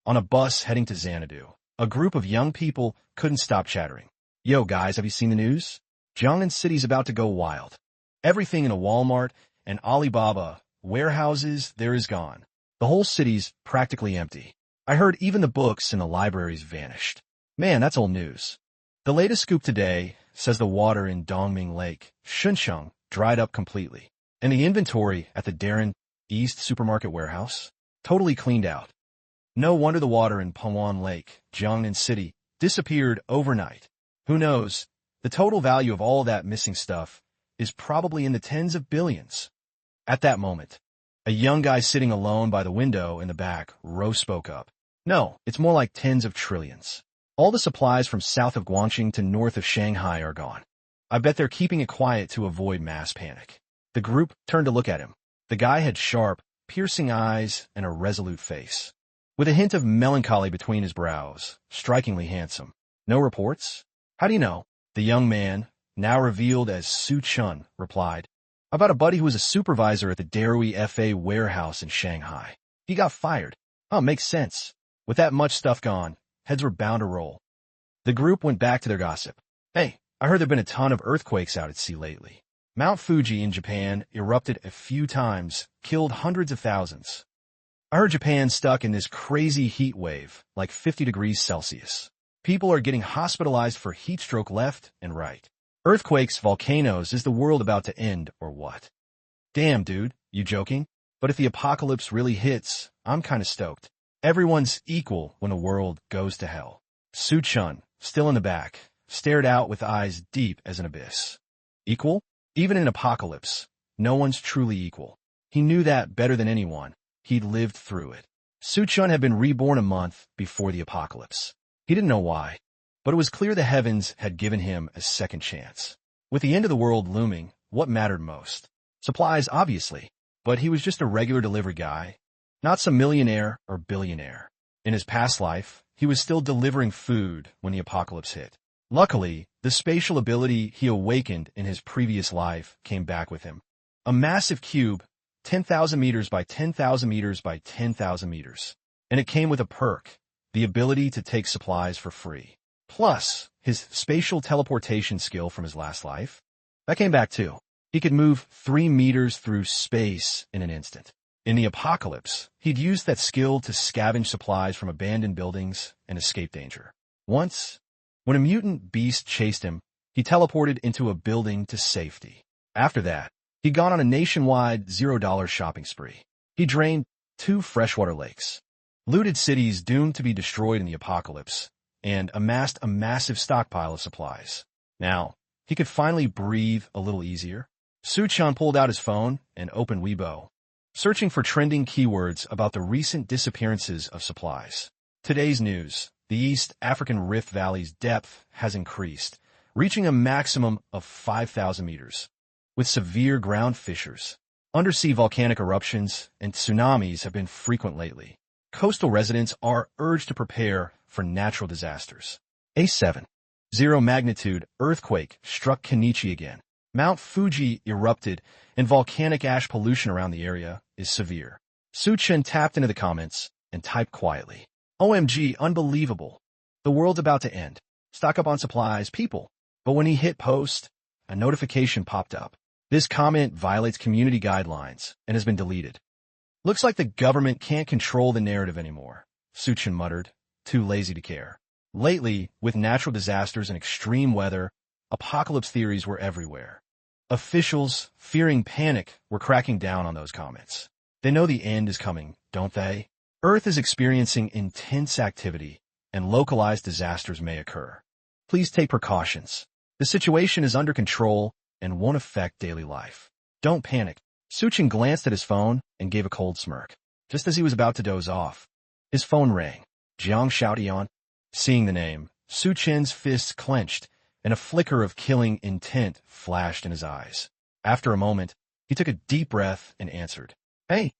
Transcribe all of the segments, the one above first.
On a bus heading to Xanadu, a group of young people couldn't stop chattering. Yo, guys, have you seen the news? Jiangnan City's about to go wild. Everything in a Walmart and Alibaba warehouses there is gone. The whole city's practically empty. I heard even the books in the libraries vanished. Man, that's old news. The latest scoop today says the water in Dongming Lake, Shuncheng, dried up completely. And the inventory at the Darren East supermarket warehouse totally cleaned out. No wonder the water in Pengwan Lake, Jiangnan City, disappeared overnight. Who knows? The total value of all that missing stuff is probably in the tens of billions. At that moment, a young guy sitting alone by the window in the back row spoke up. No, it's more like tens of trillions. All the supplies from south of Guangxing to north of Shanghai are gone. I bet they're keeping it quiet to avoid mass panic. The group turned to look at him. The guy had sharp, piercing eyes and a resolute face, with a hint of melancholy between his brows, strikingly handsome. No reports? How do you know? The young man, now revealed as Su Chun, replied. About a buddy who was a supervisor at the Darui FA warehouse in Shanghai. He got fired. Oh, makes sense. With that much stuff gone, heads were bound to roll. The group went back to their gossip. Hey, I heard there've been a ton of earthquakes out at sea lately. Mount Fuji in Japan erupted a few times, killed hundreds of thousands. I heard Japan's stuck in this crazy heat wave, like 50 degrees Celsius. People are getting hospitalized for heat stroke left and right. Earthquakes, volcanoes, is the world about to end or what? Damn, dude, you joking? But if the apocalypse really hits, I'm kinda stoked. Everyone's equal when the world goes to hell. Su Chun, still in the back, stared out with eyes deep as an abyss. Equal? Even in apocalypse, no one's truly equal. He knew that better than anyone. He'd lived through it. Su Chun had been reborn a month before the apocalypse. He didn't know why, but it was clear the heavens had given him a second chance. With the end of the world looming, what mattered most? Supplies, obviously, but he was just a regular delivery guy, not some millionaire or billionaire. In his past life, he was still delivering food when the apocalypse hit. Luckily, the spatial ability he awakened in his previous life came back with him. A massive cube, 10,000 meters by 10,000 meters by 10,000 meters. And it came with a perk, the ability to take supplies for free. Plus, his spatial teleportation skill from his last life. That came back too. He could move 3 meters through space in an instant. In the apocalypse, he'd used that skill to scavenge supplies from abandoned buildings and escape danger. Once, when a mutant beast chased him, he teleported into a building to safety. After that, he'd gone on a nationwide $0 shopping spree. He drained 2 freshwater lakes, looted cities doomed to be destroyed in the apocalypse, and amassed a massive stockpile of supplies. Now, he could finally breathe a little easier. Su Chun pulled out his phone and opened Weibo, searching for trending keywords about the recent disappearances of supplies. Today's news. The East African Rift Valley's depth has increased, reaching a maximum of 5,000 meters, with severe ground fissures. Undersea volcanic eruptions and tsunamis have been frequent lately. Coastal residents are urged to prepare for natural disasters. A 7.0 magnitude earthquake struck Kenichi again. Mount Fuji erupted, and volcanic ash pollution around the area is severe. Su Chen tapped into the comments and typed quietly. OMG, unbelievable. The world's about to end. Stock up on supplies, people. But when he hit post, a notification popped up. This comment violates community guidelines and has been deleted. Looks like the government can't control the narrative anymore, Su Chen muttered, too lazy to care. Lately, with natural disasters and extreme weather, apocalypse theories were everywhere. Officials, fearing panic, were cracking down on those comments. They know the end is coming, don't they? Earth is experiencing intense activity, and localized disasters may occur. Please take precautions. The situation is under control and won't affect daily life. Don't panic. Su Chen glanced at his phone and gave a cold smirk. Just as he was about to doze off, his phone rang. Jiang Xiaotian. Seeing the name, Su Chen's fists clenched, and a flicker of killing intent flashed in his eyes. After a moment, he took a deep breath and answered. Hey,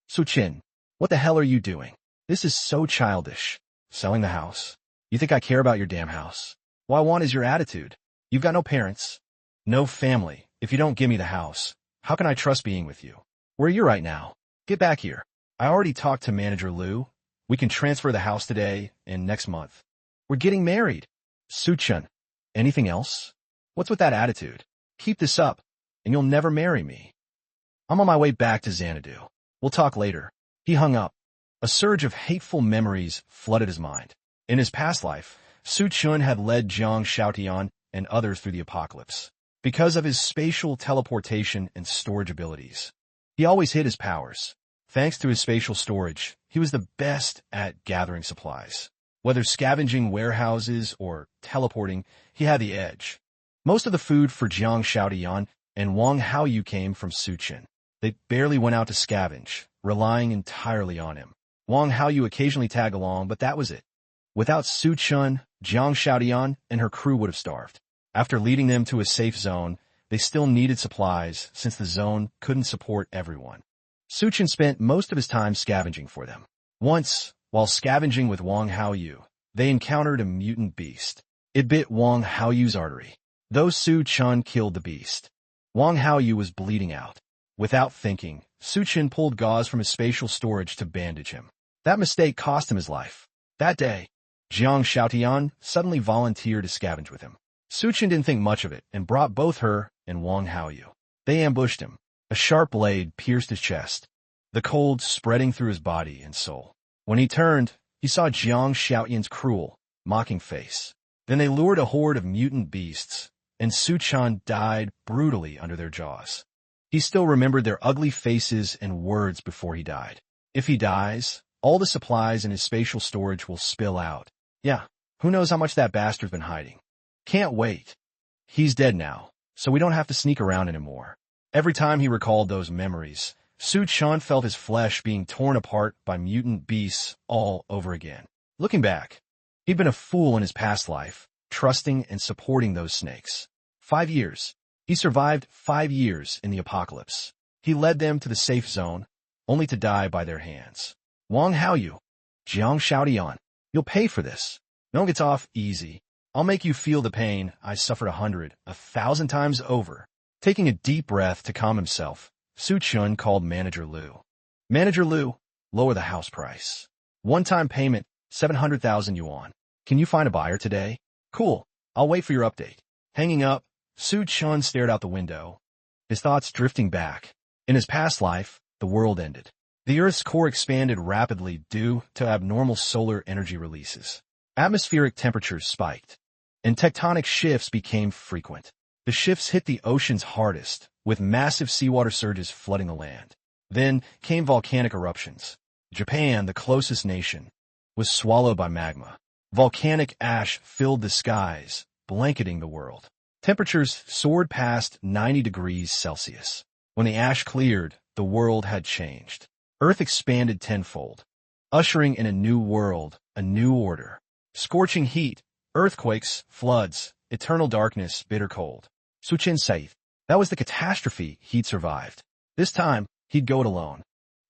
Su Chen. What the hell are you doing? This is so childish. Selling the house. You think I care about your damn house? What I want is your attitude. You've got no parents, no family. If you don't give me the house, how can I trust being with you? Where are you right now? Get back here. I already talked to Manager Liu. We can transfer the house today and next month. We're getting married. Suchun. Anything else? What's with that attitude? Keep this up, and you'll never marry me. I'm on my way back to Xanadu. We'll talk later. He hung up. A surge of hateful memories flooded his mind. In his past life, Suchun had led Jiang Shaotian and others through the apocalypse. Because of his spatial teleportation and storage abilities, he always hid his powers. Thanks to his spatial storage, he was the best at gathering supplies. Whether scavenging warehouses or teleporting, he had the edge. Most of the food for Jiang Shaotian and Wang Haoyu came from Suchun. They barely went out to scavenge, relying entirely on him. Wang Haoyu occasionally tagged along, but that was it. Without Suchun, Jiang Shaotian and her crew would have starved. After leading them to a safe zone, they still needed supplies since the zone couldn't support everyone. Suchun spent most of his time scavenging for them. Once, while scavenging with Wang Haoyu, they encountered a mutant beast. It bit Wang Haoyu's artery. Though Suchun killed the beast, Wang Haoyu was bleeding out. Without thinking, Suchun pulled gauze from his spatial storage to bandage him. That mistake cost him his life. That day, Jiang Shaotian suddenly volunteered to scavenge with him. Suchun didn't think much of it and brought both her and Wang Haoyu. They ambushed him. A sharp blade pierced his chest, the cold spreading through his body and soul. When he turned, he saw Jiang Shaotian's cruel, mocking face. Then they lured a horde of mutant beasts, and Suchun died brutally under their jaws. He still remembered their ugly faces and words before he died. If he dies, all the supplies in his spatial storage will spill out. Yeah, who knows how much that bastard's been hiding. Can't wait. He's dead now, so we don't have to sneak around anymore. Every time he recalled those memories, Suchun felt his flesh being torn apart by mutant beasts all over again. Looking back, he'd been a fool in his past life, trusting and supporting those snakes. 5 years. He survived 5 years in the apocalypse. He led them to the safe zone, only to die by their hands. Wang Haoyu, Jiang Shaotian, you'll pay for this. No one gets off easy. I'll make you feel the pain I suffered 100, 1,000 times over. Taking a deep breath to calm himself, Suchun called Manager Liu. Manager Liu, lower the house price. One-time payment, 700,000 yuan. Can you find a buyer today? Cool. I'll wait for your update. Hanging up, Suchun stared out the window, his thoughts drifting back. In his past life, the world ended. The Earth's core expanded rapidly due to abnormal solar energy releases. Atmospheric temperatures spiked, and tectonic shifts became frequent. The shifts hit the oceans hardest, with massive seawater surges flooding the land. Then came volcanic eruptions. Japan, the closest nation, was swallowed by magma. Volcanic ash filled the skies, blanketing the world. Temperatures soared past 90 degrees Celsius. When the ash cleared, the world had changed. Earth expanded tenfold, ushering in a new world, a new order. Scorching heat, earthquakes, floods, eternal darkness, bitter cold. Suchun safe. That was the catastrophe he'd survived. This time, he'd go it alone.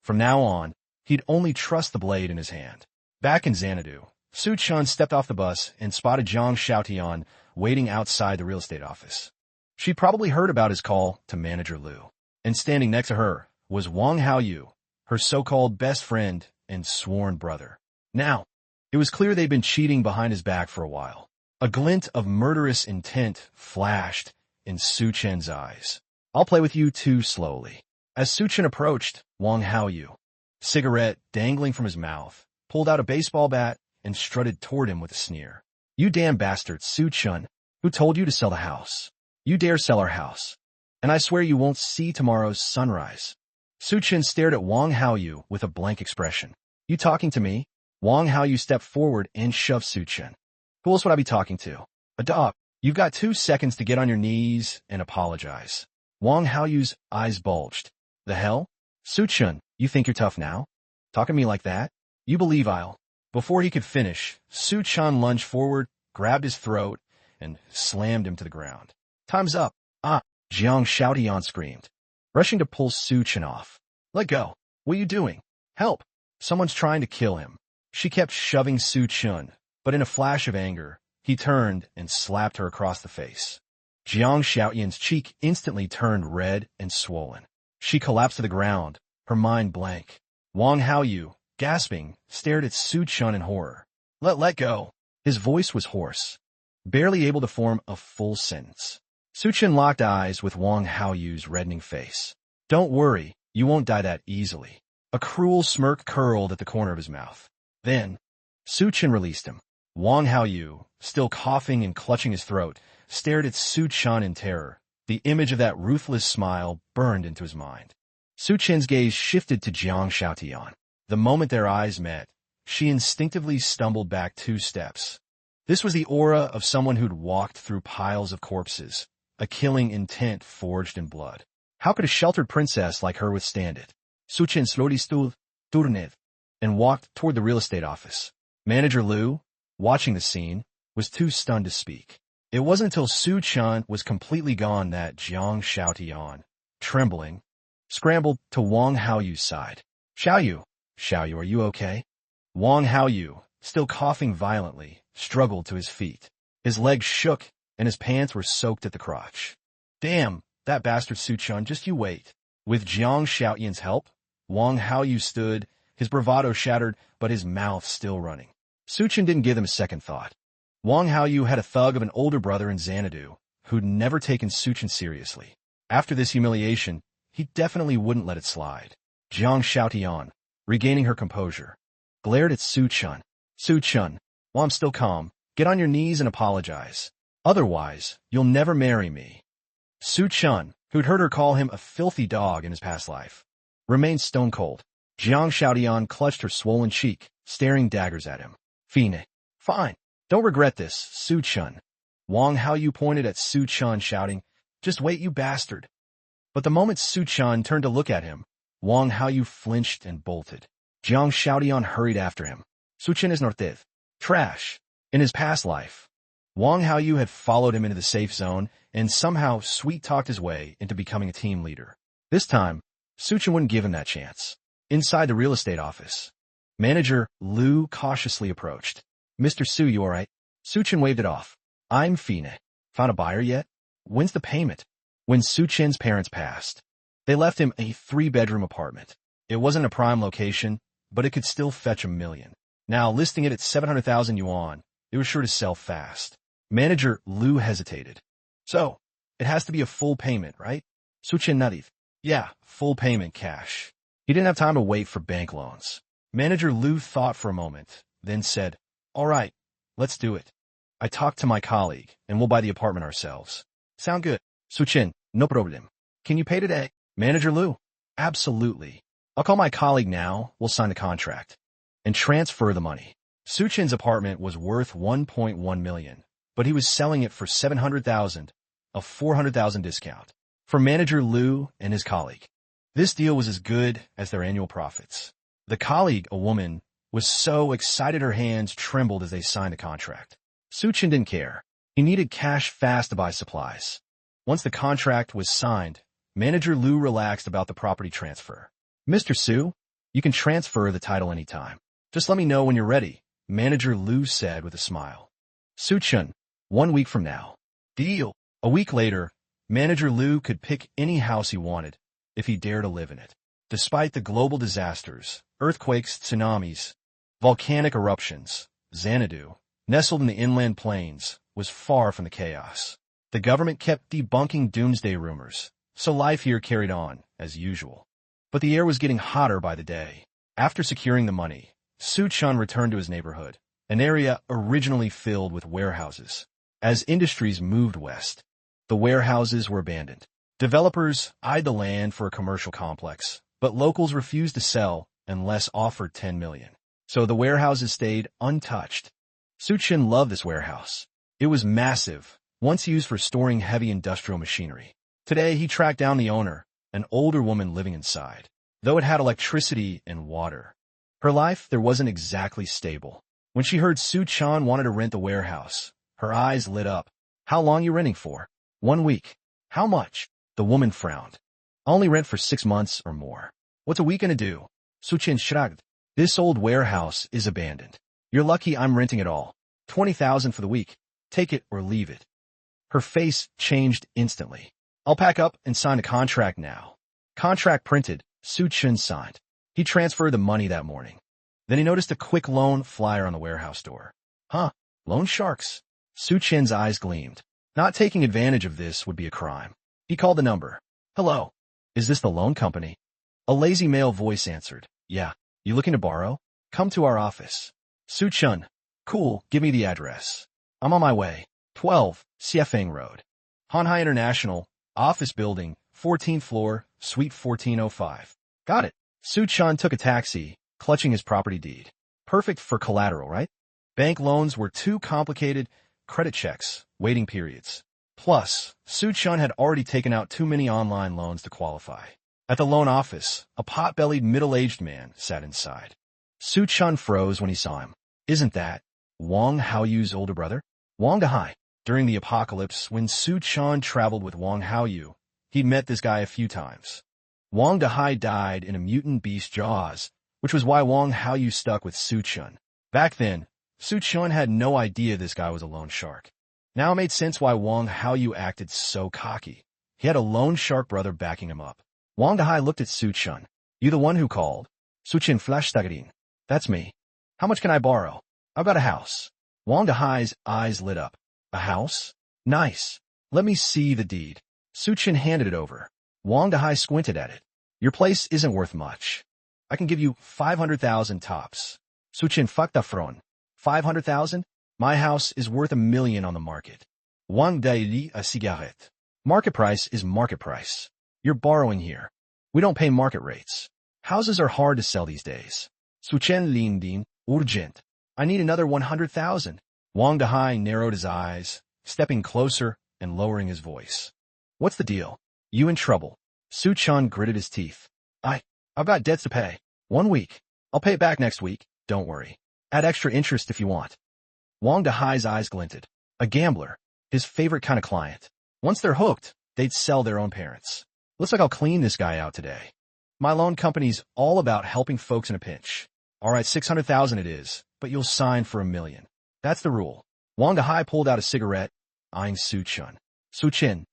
From now on, he'd only trust the blade in his hand. Back in Xanadu, Suchun stepped off the bus and spotted Jiang Shaotian waiting outside the real estate office. She'd probably heard about his call to Manager Liu. And standing next to her was Wang Haoyu, her so-called best friend and sworn brother. Now, it was clear they'd been cheating behind his back for a while. A glint of murderous intent flashed in Suchun's eyes. I'll play with you too slowly. As Suchun approached, Wang Haoyu, cigarette dangling from his mouth, pulled out a baseball bat and strutted toward him with a sneer. You damn bastard, Suchun. Who told you to sell the house? You dare sell our house, and I swear you won't see tomorrow's sunrise. Suchun stared at Wang Haoyu with a blank expression. You talking to me? Wang Haoyu stepped forward and shoved Suchun. Who else would I be talking to? A dog. You've got 2 seconds to get on your knees and apologize. Wang Haoyu's eyes bulged. The hell? Suchun, you think you're tough now? Talking to me like that? You believe I'll... Before he could finish, Suchun lunged forward, grabbed his throat, and slammed him to the ground. Time's up. Ah, Jiang Shaotian screamed, rushing to pull Suchun off. Let go. What are you doing? Help. Someone's trying to kill him. She kept shoving Suchun, but in a flash of anger, he turned and slapped her across the face. Jiang Shaotian's cheek instantly turned red and swollen. She collapsed to the ground, her mind blank. Wang Haoyu, gasping, stared at Su Chun in horror. Let go. His voice was hoarse, barely able to form a full sentence. Su Chun locked eyes with Wang Haoyu's reddening face. Don't worry, you won't die that easily. A cruel smirk curled at the corner of his mouth. Then, Su Chun released him. Wang Haoyu, still coughing and clutching his throat, stared at Su Chun in terror. The image of that ruthless smile burned into his mind. Su Chen's gaze shifted to Jiang Xiaotian. The moment their eyes met, she instinctively stumbled back 2 steps. This was the aura of someone who'd walked through piles of corpses, a killing intent forged in blood. How could a sheltered princess like her withstand it? Su Chen slowly stood, and walked toward the real estate office. Manager Liu, watching the scene, was too stunned to speak. It wasn't until Su Chun was completely gone that Jiang Xiaotian, trembling, scrambled to Wang Haoyu's side. Xiaoyu, are you okay? Wang Haoyu, still coughing violently, struggled to his feet. His legs shook, and his pants were soaked at the crotch. Damn, that bastard Su Chun, just you wait. With Jiang Xiaotian's help, Wang Haoyu stood, his bravado shattered, but his mouth still running. Su Chun didn't give them a second thought. Wang Haoyu had a thug of an older brother in Xanadu, who'd never taken Su Chun seriously. After this humiliation, he definitely wouldn't let it slide. Jiang Xiaotian, regaining her composure, glared at Su Chun. Su Chun, while I'm still calm, get on your knees and apologize. Otherwise, you'll never marry me. Su Chun, who'd heard her call him a filthy dog in his past life, remained stone cold. Jiang Xiaotian clutched her swollen cheek, staring daggers at him. Fine. Fine. Don't regret this, Su Chun. Wang Haoyu pointed at Su Chun, shouting, just wait, you bastard. But the moment Su Chun turned to look at him, Wang Haoyu flinched and bolted. Jiang Xiaotian hurried after him. Su Chun is Northith. Trash. In his past life, Wang Haoyu had followed him into the safe zone and somehow sweet-talked his way into becoming a team leader. This time, Su Chun wouldn't give him that chance. Inside the real estate office, Manager Liu cautiously approached. Mr. Su, you all right? Su Chun waved it off. I'm Fine. Found a buyer yet? When's the payment? When Su Chen's parents passed, they left him a 3-bedroom apartment. It wasn't a prime location, but it could still fetch $1 million. Now, listing it at 700,000 yuan, it was sure to sell fast. Manager Liu hesitated. So, it has to be a full payment, right? Su Chen nodded. Yeah, full payment cash. He didn't have time to wait for bank loans. Manager Liu thought for a moment, then said, all right, let's do it. I talked to my colleague, and we'll buy the apartment ourselves. Sound good? Su Chen, no problem. Can you pay today? Manager Liu, absolutely. I'll call my colleague now, we'll sign the contract, and transfer the money. Su Chen's apartment was worth 1.1 million, but he was selling it for 700,000, a 400,000 discount. For Manager Liu and his colleague, this deal was as good as their annual profits. The colleague, a woman, was so excited her hands trembled as they signed the contract. Su Chen didn't care. He needed cash fast to buy supplies. Once the contract was signed, Manager Liu relaxed about the property transfer. Mr. Su, you can transfer the title anytime. Just let me know when you're ready, Manager Liu said with a smile. Su Chen, 1 week from now. Deal. A week later, Manager Liu could pick any house he wanted, if he dared to live in it. Despite the global disasters, earthquakes, tsunamis, volcanic eruptions, Xanadu, nestled in the inland plains, was far from the chaos. The government kept debunking doomsday rumors, so life here carried on, as usual. But the air was getting hotter by the day. After securing the money, Su Chun returned to his neighborhood, an area originally filled with warehouses. As industries moved west, the warehouses were abandoned. Developers eyed the land for a commercial complex, but locals refused to sell unless offered 10 million. So the warehouses stayed untouched. Su Chun loved this warehouse. It was massive, once used for storing heavy industrial machinery. Today he tracked down the owner, an older woman living inside. Though it had electricity and water, her life there wasn't exactly stable. When she heard Su Chun wanted to rent the warehouse, her eyes lit up. How long you renting for? 1 week. How much? The woman frowned. I only rent for 6 months or more. What's a week gonna do? Su Chun shrugged. This old warehouse is abandoned. You're lucky I'm renting it all. 20,000 for the week. Take it or leave it. Her face changed instantly. I'll pack up and sign a contract now. Contract printed, Su Chun signed. He transferred the money that morning. Then he noticed a quick loan flyer on the warehouse door. Huh, loan sharks. Su Chen's eyes gleamed. Not taking advantage of this would be a crime. He called the number. Hello, is this the loan company? A lazy male voice answered. Yeah, you looking to borrow? Come to our office. Su Chen. Cool, give me the address. I'm on my way. 12, Siefeng Road. Hanhai International, office building, 14th floor, suite 1405. Got it. Su Chen took a taxi, clutching his property deed. Perfect for collateral, right? Bank loans were too complicated, credit checks, waiting periods. Plus, Su Chen had already taken out too many online loans to qualify. At the loan office, a pot-bellied middle-aged man sat inside. Su Chen froze when he saw him. Isn't that Wang Haoyu's older brother? Wang Dahai. During the apocalypse, when Su Chen traveled with Wang Haoyu, he'd met this guy a few times. Wang Dahai died in a mutant beast jaws, which was why Wang Haoyu stuck with Su Chen. Back then, Su Chen had no idea this guy was a loan shark. Now it made sense why Wang Haoyu acted so cocky. He had a loan shark brother backing him up. Wang Dahai looked at Su Chen. You the one who called? Su Chen flashstagarin. That's me. How much can I borrow? I've got a house. Wang Dahai's eyes lit up. A house? Nice. Let me see the deed. Su Chen handed it over. Wang Dahai squinted at it. Your place isn't worth much. I can give you 500,000 tops. Su Chen fucked up fron. 500,000? My house is worth $1 million on the market. Wang Dai a cigarette. Market price is market price. You're borrowing here. We don't pay market rates. Houses are hard to sell these days. Su Chen Lindin, urgent. I need another 100,000. Wang Dahai narrowed his eyes, stepping closer and lowering his voice. What's the deal? You in trouble? Su Chen gritted his teeth. I've got debts to pay. 1 week. I'll pay it back next week. Don't worry. Add extra interest if you want. Wang Dahai's eyes glinted. A gambler. His favorite kind of client. Once they're hooked, they'd sell their own parents. Looks like I'll clean this guy out today. My loan company's all about helping folks in a pinch. All right, 600,000 it is, but you'll sign for $1 million. That's the rule. Wang Dahai pulled out a cigarette, eyeing Su Chen. Su Chen,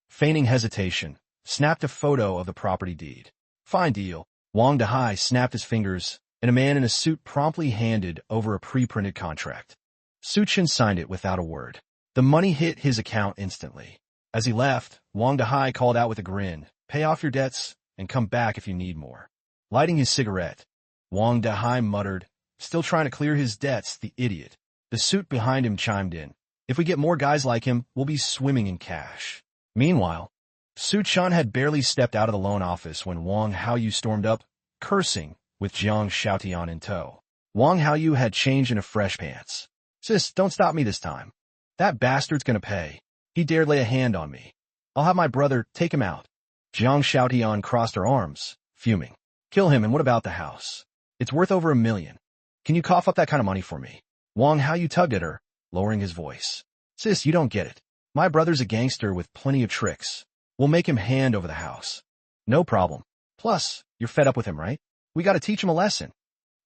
feigning hesitation, snapped a photo of the property deed. Fine deal. Wang Dahai snapped his fingers, and a man in a suit promptly handed over a pre-printed contract. Su Chen signed it without a word. The money hit his account instantly. As he left, Wang Dahai called out with a grin, pay off your debts and come back if you need more. Lighting his cigarette, Wang Dahai muttered, still trying to clear his debts, the idiot. The suit behind him chimed in. If we get more guys like him, we'll be swimming in cash. Meanwhile, Su Chen had barely stepped out of the loan office when Wang Haoyu stormed up, cursing, with Jiang Xiaotian in tow. Wang Haoyu had changed into fresh pants. Sis, don't stop me this time. That bastard's gonna pay. He dared lay a hand on me. I'll have my brother take him out. Jiang Xiaotian crossed her arms, fuming. Kill him, and what about the house? It's worth over $1 million. Can you cough up that kind of money for me? Wang Haoyu tugged at her, lowering his voice. Sis, you don't get it. My brother's a gangster with plenty of tricks. We'll make him hand over the house. No problem. Plus, you're fed up with him, right? We gotta teach him a lesson.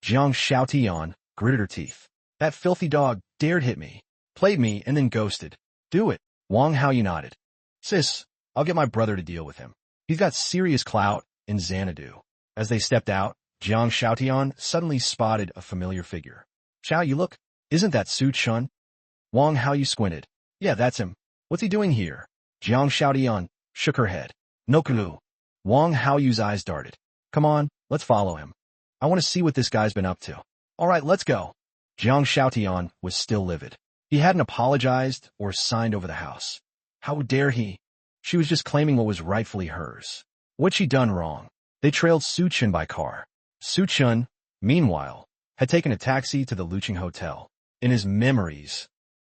Jiang Xiaotian gritted her teeth. That filthy dog dared hit me, played me, and then ghosted. Do it. Wang Haoyu nodded. Sis, I'll get my brother to deal with him. He's got serious clout in Xanadu. As they stepped out, Jiang Xiaotian suddenly spotted a familiar figure. Xiao, you look. Isn't that Su Chen? Wang Haoyu squinted. Yeah, that's him. What's he doing here? Jiang Xiaotian shook her head. No clue. Wang Haoyu's eyes darted. Come on, let's follow him. I want to see what this guy's been up to. All right, let's go. Jiang Xiaotian was still livid. He hadn't apologized or signed over the house. How dare he? She was just claiming what was rightfully hers. What'd she done wrong? They trailed Su Chen by car. Su Chen, meanwhile, had taken a taxi to the Luching Hotel. In his memories,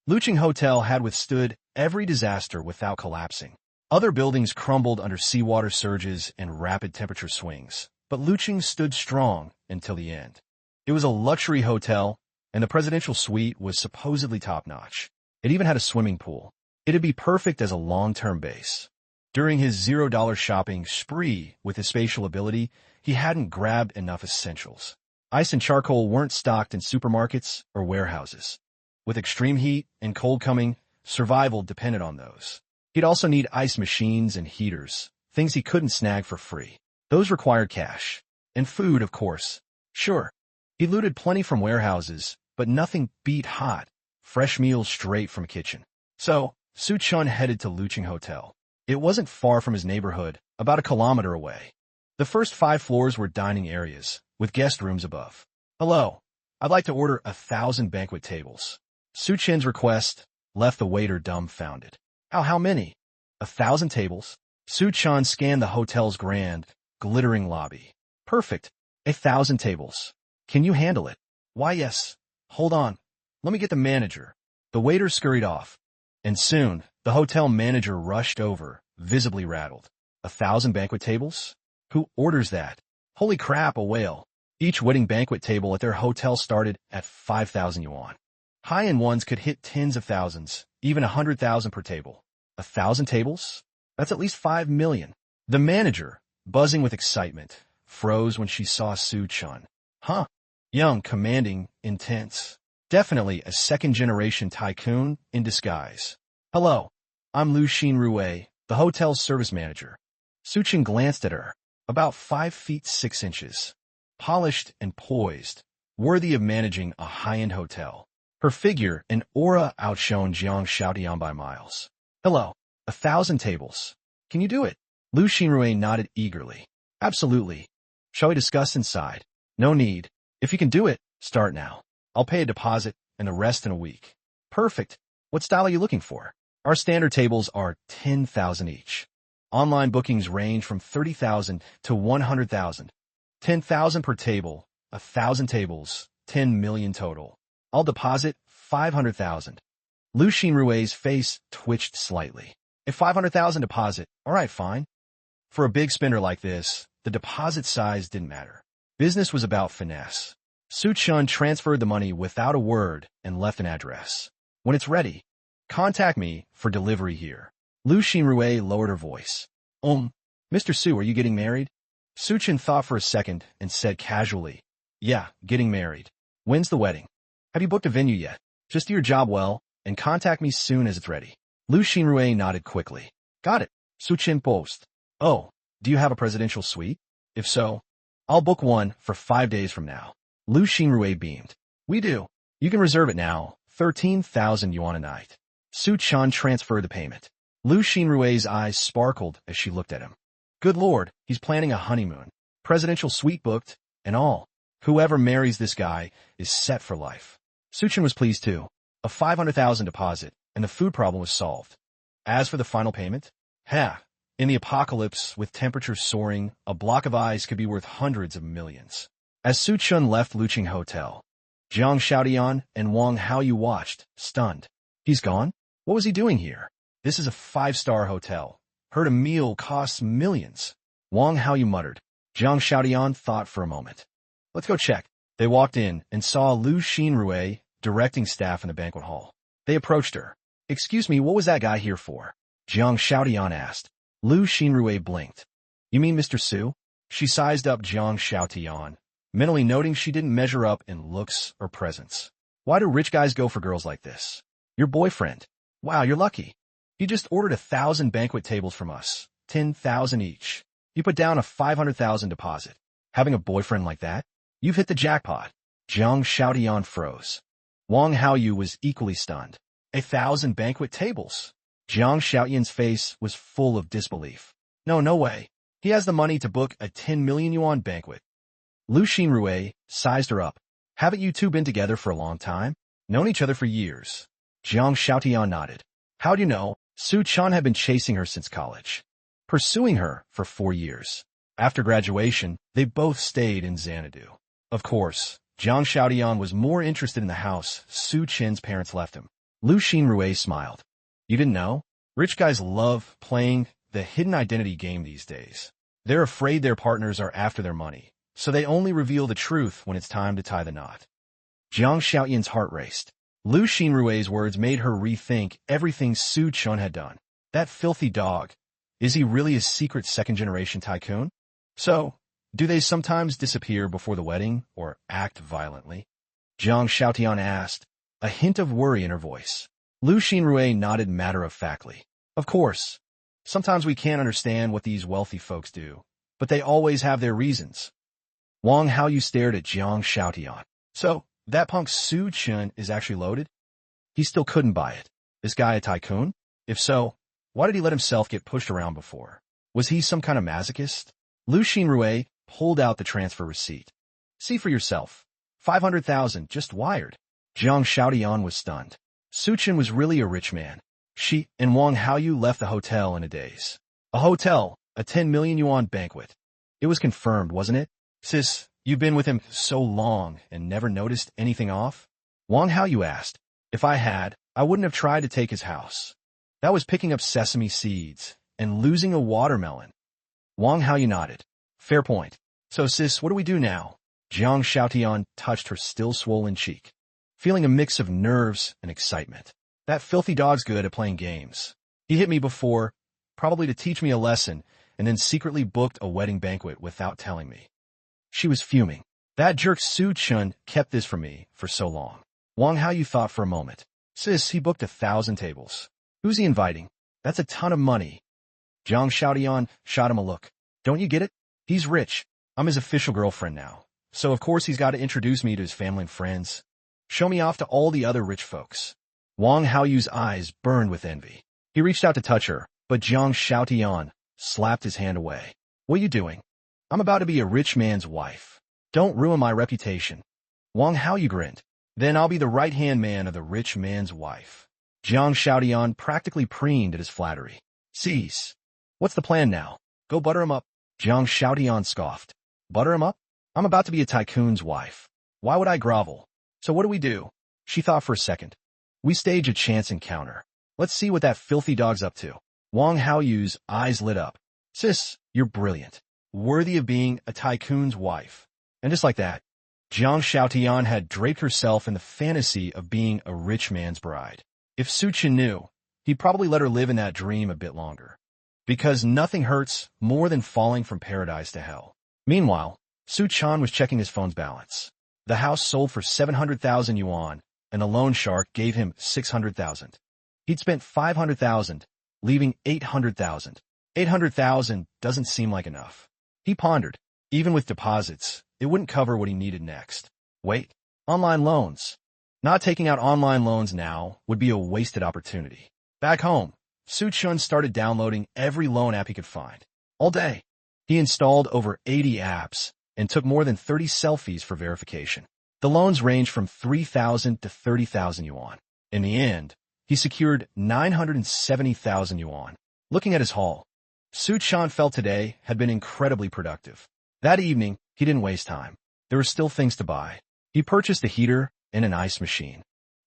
Luching Hotel had withstood every disaster without collapsing. Other buildings crumbled under seawater surges and rapid temperature swings, but Luching stood strong until the end. It was a luxury hotel, and the presidential suite was supposedly top-notch. It even had a swimming pool. It'd be perfect as a long-term base. During his $0 shopping spree with his spatial ability, he hadn't grabbed enough essentials. Ice and charcoal weren't stocked in supermarkets or warehouses. With extreme heat and cold coming, survival depended on those. He'd also need ice machines and heaters, things he couldn't snag for free. Those required cash. And food, of course. Sure. He looted plenty from warehouses, but nothing beat hot, fresh meals straight from a kitchen. So, Su Chun headed to Luching Hotel. It wasn't far from his neighborhood, about a kilometer away. The first 5 floors were dining areas, with guest rooms above. Hello, I'd like to order 1,000 banquet tables. Su Chin's request left the waiter dumbfounded. How many? 1,000 tables? Su Chun scanned the hotel's grand, glittering lobby. Perfect. 1,000 tables. Can you handle it? Why, yes. Hold on. Let me get the manager. The waiter scurried off. And soon, the hotel manager rushed over, visibly rattled. 1,000 banquet tables? Who orders that? Holy crap, a whale. Each wedding banquet table at their hotel started at 5,000 yuan. High-end ones could hit tens of thousands, even 100,000 per table. 1,000 tables? That's at least 5 million. The manager, buzzing with excitement, froze when she saw Su Chun. Huh? Young, commanding, intense. Definitely a second-generation tycoon in disguise. Hello, I'm Lu Xinrui, the hotel's service manager. Su Chun glanced at her, about 5 feet 6 inches. Polished and poised, worthy of managing a high-end hotel. Her figure and aura outshone Jiang Xiaotian by miles. Hello, 1,000 tables. Can you do it? Lu Xinrui nodded eagerly. Absolutely. Shall we discuss inside? No need. If you can do it, start now. I'll pay a deposit and the rest in a week. Perfect. What style are you looking for? Our standard tables are 10,000 each. Online bookings range from 30,000 to 100,000. 10,000 per table, 1,000 tables, 10 million total. I'll deposit 500,000. Lu Xinrui's face twitched slightly. A 500,000 deposit, all right, fine. For a big spender like this, the deposit size didn't matter. Business was about finesse. Su Chun transferred the money without a word and left an address. When it's ready, contact me for delivery here. Lu Xinrui lowered her voice. Mr. Su, are you getting married? Su Chun thought for a second and said casually, yeah, getting married. When's the wedding? Have you booked a venue yet? Just do your job well and contact me soon as it's ready. Lu Xinrui nodded quickly. Got it. Su Chun post. Oh, do you have a presidential suite? If so, I'll book one for 5 days from now. Lu Xinrui beamed. We do. You can reserve it now, 13,000 yuan a night. Su Chun transferred the payment. Lu Xinrui's eyes sparkled as she looked at him. Good Lord, he's planning a honeymoon. Presidential suite booked, and all. Whoever marries this guy is set for life. Su Chun was pleased too. A 500,000 deposit, and the food problem was solved. As for the final payment, in the apocalypse, with temperatures soaring, a block of ice could be worth hundreds of millions. As Su Chun left Luching Hotel, Jiang Xiaotian and Wang Haoyu watched, stunned. He's gone? What was he doing here? This is a 5-star hotel. Heard a meal costs millions. Wang Haoyu muttered. Jiang Xiaotian thought for a moment. Let's go check. They walked in and saw Lu Xinrui directing staff in the banquet hall. They approached her. Excuse me, what was that guy here for? Jiang Xiaotian asked. Lu Xinrui blinked. You mean Mr. Su? She sized up Jiang Xiaotian, mentally noting she didn't measure up in looks or presence. Why do rich guys go for girls like this? Your boyfriend. Wow, you're lucky. He just ordered 1,000 banquet tables from us, 10,000 each. You put down a 500,000 deposit. Having a boyfriend like that? You've hit the jackpot. Jiang Xiaotian froze. Wang Haoyu was equally stunned. 1,000 banquet tables. Jiang Xiaotian's face was full of disbelief. No way. He has the money to book a 10 million yuan banquet. Lu Xinrui sized her up. Haven't you two been together for a long time? Known each other for years. Jiang Xiaotian nodded. How do you know? Su Chun had been chasing her since college, pursuing her for 4 years. After graduation, they both stayed in Xanadu. Of course, Jiang Xiaotian was more interested in the house Su Chin's parents left him. Lu Xinrui smiled. You didn't know? Rich guys love playing the hidden identity game these days. They're afraid their partners are after their money, so they only reveal the truth when it's time to tie the knot. Jiang Xiaotian's heart raced. Lu Xinrui's words made her rethink everything Su Chun had done. That filthy dog. Is he really a secret second-generation tycoon? So, do they sometimes disappear before the wedding or act violently? Jiang Xiaotian asked, a hint of worry in her voice. Lu Xinrui nodded matter-of-factly. Of course. Sometimes we can't understand what these wealthy folks do, but they always have their reasons. Wang Haoyu stared at Jiang Xiaotian. So, that punk Su Chun is actually loaded? He still couldn't buy it. This guy a tycoon? If so, why did he let himself get pushed around before? Was he some kind of masochist? Lu Xinrui pulled out the transfer receipt. See for yourself. 500,000 just wired. Jiang Xiaotian was stunned. Su Chun was really a rich man. She and Wang Haoyu left the hotel in a daze. A hotel, a 10 million yuan banquet. It was confirmed, wasn't it? Sis, you've been with him so long and never noticed anything off? Wang Haoyu asked. If I had, I wouldn't have tried to take his house. That was picking up sesame seeds and losing a watermelon. Wang Haoyu nodded. Fair point. So sis, what do we do now? Jiang Xiaotian touched her still swollen cheek, feeling a mix of nerves and excitement. That filthy dog's good at playing games. He hit me before, probably to teach me a lesson, and then secretly booked a wedding banquet without telling me. She was fuming. That jerk Su Chun kept this from me for so long. Wang Haoyu thought for a moment. Sis, he booked 1,000 tables. Who's he inviting? That's a ton of money. Jiang Xiaotian shot him a look. Don't you get it? He's rich. I'm his official girlfriend now. So of course he's got to introduce me to his family and friends. Show me off to all the other rich folks. Wang Haoyu's eyes burned with envy. He reached out to touch her, but Jiang Xiaotian slapped his hand away. What are you doing? I'm about to be a rich man's wife. Don't ruin my reputation. Wang Haoyu grinned. Then I'll be the right-hand man of the rich man's wife. Jiang Xiaotian practically preened at his flattery. Cease. What's the plan now? Go butter him up. Jiang Xiaotian scoffed. Butter him up? I'm about to be a tycoon's wife. Why would I grovel? So what do we do? She thought for a second. We stage a chance encounter. Let's see what that filthy dog's up to. Wang Haoyu's eyes lit up. Sis, you're brilliant. Worthy of being a tycoon's wife. And just like that, Jiang Xiaotian had draped herself in the fantasy of being a rich man's bride. If Su Chun knew, he'd probably let her live in that dream a bit longer. Because nothing hurts more than falling from paradise to hell. Meanwhile, Su Chun was checking his phone's balance. The house sold for 700,000 yuan, and the loan shark gave him 600,000. He'd spent 500,000, leaving 800,000. 800,000 doesn't seem like enough. He pondered. Even with deposits, it wouldn't cover what he needed next. Wait, online loans. Not taking out online loans now would be a wasted opportunity. Back home, Su Chun started downloading every loan app he could find. All day. He installed over 80 apps and took more than 30 selfies for verification. The loans ranged from 3,000 to 30,000 yuan. In the end, he secured 970,000 yuan. Looking at his haul, Su Chun felt today had been incredibly productive. That evening, he didn't waste time. There were still things to buy. He purchased a heater and an ice machine.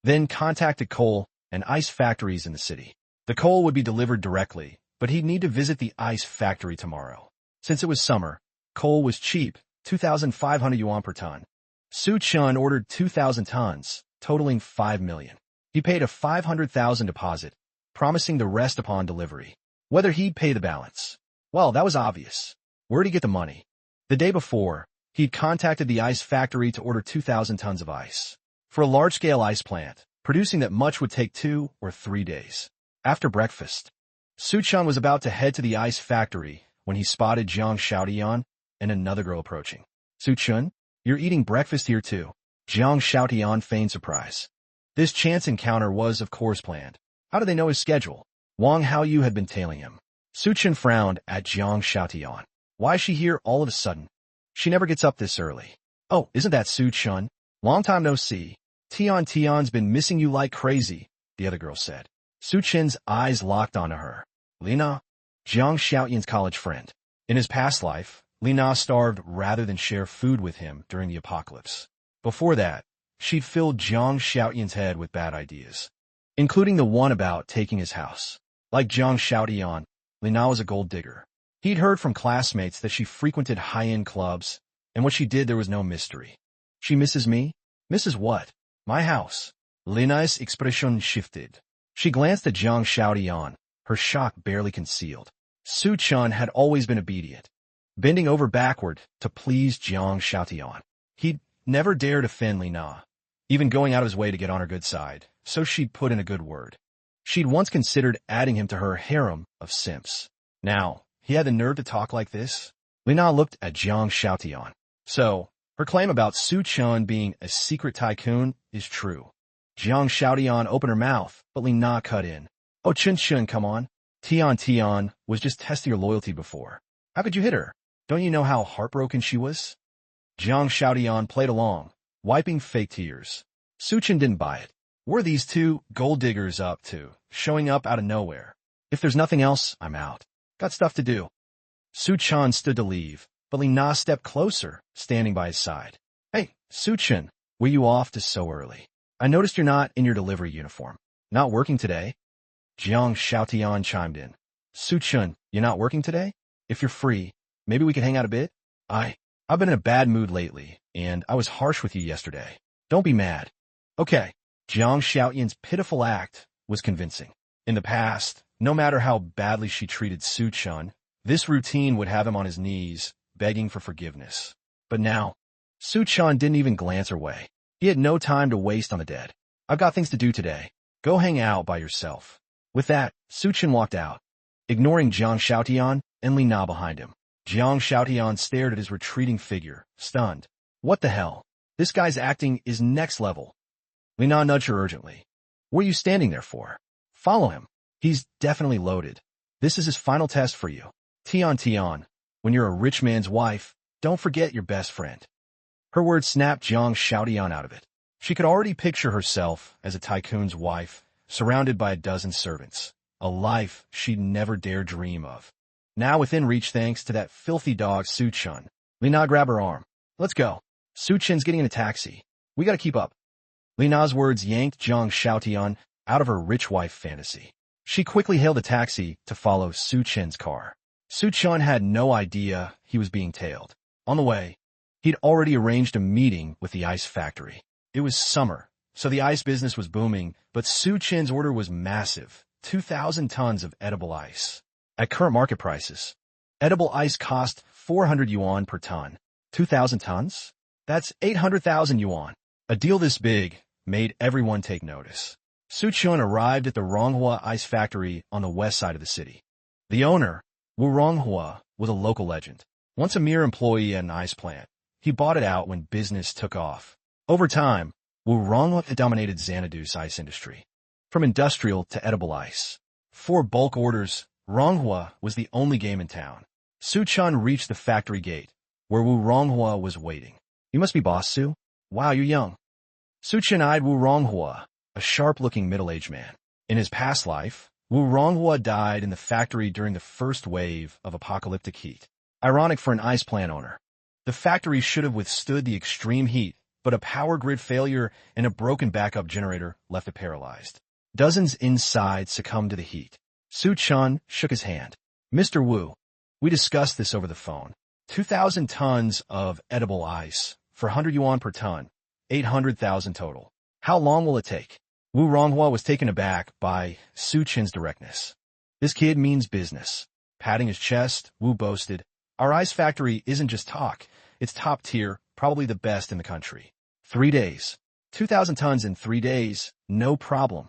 Then contacted coal and ice factories in the city. The coal would be delivered directly, but he'd need to visit the ice factory tomorrow. Since it was summer, coal was cheap, 2,500 yuan per ton. Su Chun ordered 2,000 tons, totaling 5 million. He paid a 500,000 deposit, promising the rest upon delivery. Whether he'd pay the balance. Well, that was obvious. Where'd he get the money? The day before, he'd contacted the ice factory to order 2,000 tons of ice. For a large-scale ice plant, producing that much would take 2 or 3 days. After breakfast, Su Chun was about to head to the ice factory when he spotted Jiang Xiaotian and another girl approaching. Su Chun, you're eating breakfast here too. Jiang Xiaotian feigned surprise. This chance encounter was, of course, planned. How did they know his schedule? Wang Haoyu had been tailing him. Su Chun frowned at Jiang Xiaotian. Why is she here all of a sudden? She never gets up this early. Oh, isn't that Su Chun? Long time no see. Tian's been missing you like crazy, the other girl said. Su Chun's eyes locked onto her. Lina, Jiang Xiaotian's college friend. In his past life, Lina starved rather than share food with him during the apocalypse. Before that, she'd filled Jiang Xiaotian's head with bad ideas, including the one about taking his house. Like Jiang Xiaotian, Lina was a gold digger. He'd heard from classmates that she frequented high-end clubs, and what she did there was no mystery. She misses me? Misses what? My house. Lina's expression shifted. She glanced at Jiang Xiaotian, her shock barely concealed. Su Chun had always been obedient, bending over backward to please Jiang Xiaotian. He'd never dared offend Lina, even going out of his way to get on her good side, so she'd put in a good word. She'd once considered adding him to her harem of simps. Now, he had the nerve to talk like this? Lina looked at Jiang Xiaotian. So, her claim about Su Chun being a secret tycoon is true. Jiang Xiaotian opened her mouth, but Li Na cut in. Oh, Chun, come on. Tian was just testing your loyalty before. How could you hit her? Don't you know how heartbroken she was? Jiang Xiaotian played along, wiping fake tears. Su Chun didn't buy it. What are these two gold diggers up to, showing up out of nowhere? If there's nothing else, I'm out. Got stuff to do. Su Chun stood to leave, but Li Na stepped closer, standing by his side. Hey, Su Chun, were you off to so early? I noticed you're not in your delivery uniform. Not working today? Jiang Xiaotian chimed in. Su Chun, you're not working today? If you're free, maybe we could hang out a bit? I've been in a bad mood lately, and I was harsh with you yesterday. Don't be mad. Okay. Jiang Xiaotian's pitiful act was convincing. In the past, no matter how badly she treated Su Chun, this routine would have him on his knees, begging for forgiveness. But now, Su Chun didn't even glance her way. He had no time to waste on the dead. I've got things to do today. Go hang out by yourself. With that, Su Chun walked out, ignoring Jiang Xiaotian and Li Na behind him. Jiang Xiaotian stared at his retreating figure, stunned. What the hell? This guy's acting is next level. Li Na nudged her urgently. What are you standing there for? Follow him. He's definitely loaded. This is his final test for you. Tian, when you're a rich man's wife, don't forget your best friend. Her words snapped Jiang Xiaotian out of it. She could already picture herself as a tycoon's wife, surrounded by a dozen servants. A life she'd never dare dream of. Now within reach thanks to that filthy dog Su Chun. Li Na grabbed her arm. Let's go. Su Chun's getting in a taxi. We gotta keep up. Li Na's words yanked Jiang Xiaotian out of her rich wife fantasy. She quickly hailed a taxi to follow Su Chun's car. Su Chun had no idea he was being tailed. On the way, he'd already arranged a meeting with the ice factory. It was summer, so the ice business was booming, but Su Chun's order was massive, 2,000 tons of edible ice. At current market prices, edible ice cost 400 yuan per ton. 2,000 tons? That's 800,000 yuan. A deal this big made everyone take notice. Su Chun arrived at the Ronghua ice factory on the west side of the city. The owner, Wu Ronghua, was a local legend. Once a mere employee at an ice plant, he bought it out when business took off. Over time, Wu Ronghua had dominated Xanadu's ice industry. From industrial to edible ice. For bulk orders, Ronghua was the only game in town. Su Chun reached the factory gate, where Wu Ronghua was waiting. You must be boss Su? Wow, you're young. Su Chun eyed Wu Ronghua, a sharp-looking middle-aged man. In his past life, Wu Ronghua died in the factory during the first wave of apocalyptic heat. Ironic for an ice plant owner. The factory should have withstood the extreme heat, but a power grid failure and a broken backup generator left it paralyzed. Dozens inside succumbed to the heat. Su Chun shook his hand. Mr. Wu, we discussed this over the phone. 2,000 tons of edible ice for 100 yuan per ton, 800,000 total. How long will it take? Wu Ronghua was taken aback by Su Chun's directness. This kid means business. Patting his chest, Wu boasted, our ice factory isn't just talk. It's top tier, probably the best in the country. 3 days. 2,000 tons in 3 days, no problem.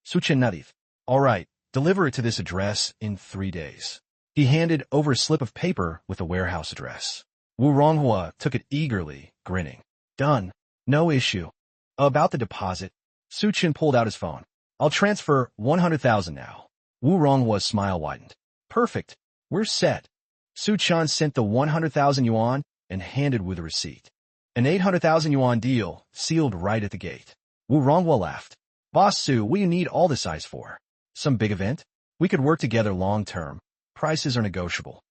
Su Chun nodded. All right, deliver it to this address in 3 days. He handed over a slip of paper with a warehouse address. Wu Ronghua took it eagerly, grinning. Done. No issue. About the deposit, Su Chun pulled out his phone. I'll transfer 100,000 now. Wu Ronghua's smile widened. Perfect. We're set. Su Chun sent the 100,000 yuan and handed Wu the receipt. An 800,000 yuan deal, sealed right at the gate. Wu Ronghua laughed. Boss Su, what do you need all this ice for? Some big event? We could work together long term. Prices are negotiable.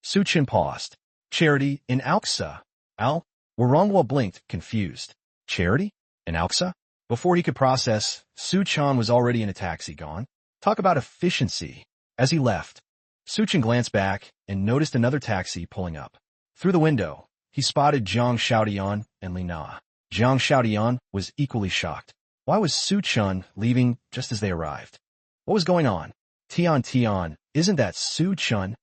Su Chun paused. Charity in Alxa. Wu Ronghua blinked, confused. Charity? In Alxa? Before he could process, Su Chun was already in a taxi gone. Talk about efficiency. As he left, Su Chun glanced back and noticed another taxi pulling up. Through the window, he spotted Jiang Xiaotian and Li Na. Jiang Xiaotian was equally shocked. Why was Su Chun leaving just as they arrived? What was going on? Tian, isn't that Su Chun?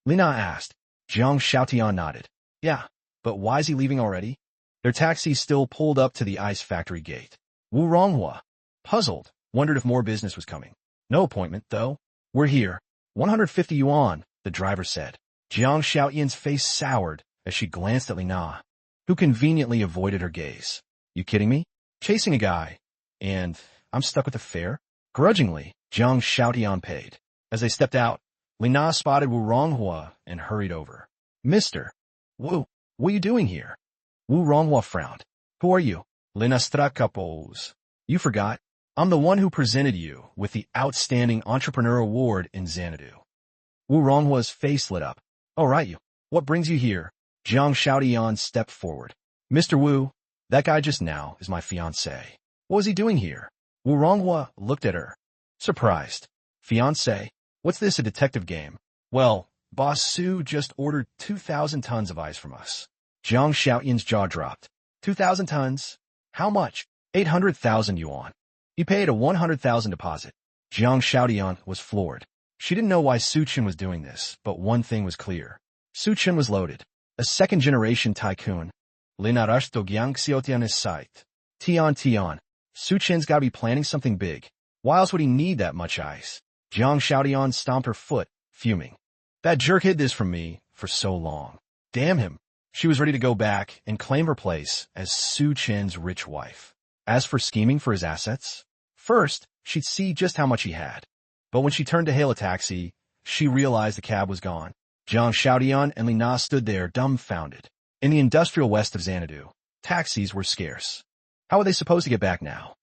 Li Na asked. Jiang Xiaotian nodded. Yeah, but why is he leaving already? Their taxi still pulled up to the ice factory gate. Wu Ronghua, puzzled, wondered if more business was coming. No appointment, though. We're here. 150 yuan, the driver said. Jiang Xiaotian's face soured as she glanced at Li Na. who conveniently avoided her gaze. You kidding me? Chasing a guy. And I'm stuck with the fare? Grudgingly, Zhang Xiaotian paid. As they stepped out, Lina spotted Wu Ronghua and hurried over. Mister Wu, what are you doing here? Wu Ronghua frowned. Who are you? Lina Strakapos. You forgot. I'm the one who presented you with the Outstanding Entrepreneur Award in Xanadu. Wu Ronghua's face lit up. Oh, right, you. What brings you here? Zhang Xiaotian stepped forward. Mr. Wu, that guy just now is my fiancé. What was he doing here? Wu Ronghua looked at her. Surprised. Fiancé? What's this, a detective game? Well, Boss Su just ordered 2,000 tons of ice from us. Zhang Xiaotian's jaw dropped. 2,000 tons? How much? 800,000 yuan. He paid a 100,000 deposit. Zhang Xiaotian was floored. She didn't know why Su Chen was doing this, but one thing was clear. Su Chen was loaded. A second-generation tycoon. Linarash to Gyangxiaotian is sight. Tian. Su Chen's gotta be planning something big. Why else would he need that much ice? Zhang Xiaotian stomped her foot, fuming. That jerk hid this from me for so long. Damn him. She was ready to go back and claim her place as Su Chen's rich wife. As for scheming for his assets, first, she'd see just how much he had. But when she turned to hail a taxi, she realized the cab was gone. Zhang Xiaotian and Lina stood there dumbfounded. In the industrial west of Xanadu, taxis were scarce. How were they supposed to get back now?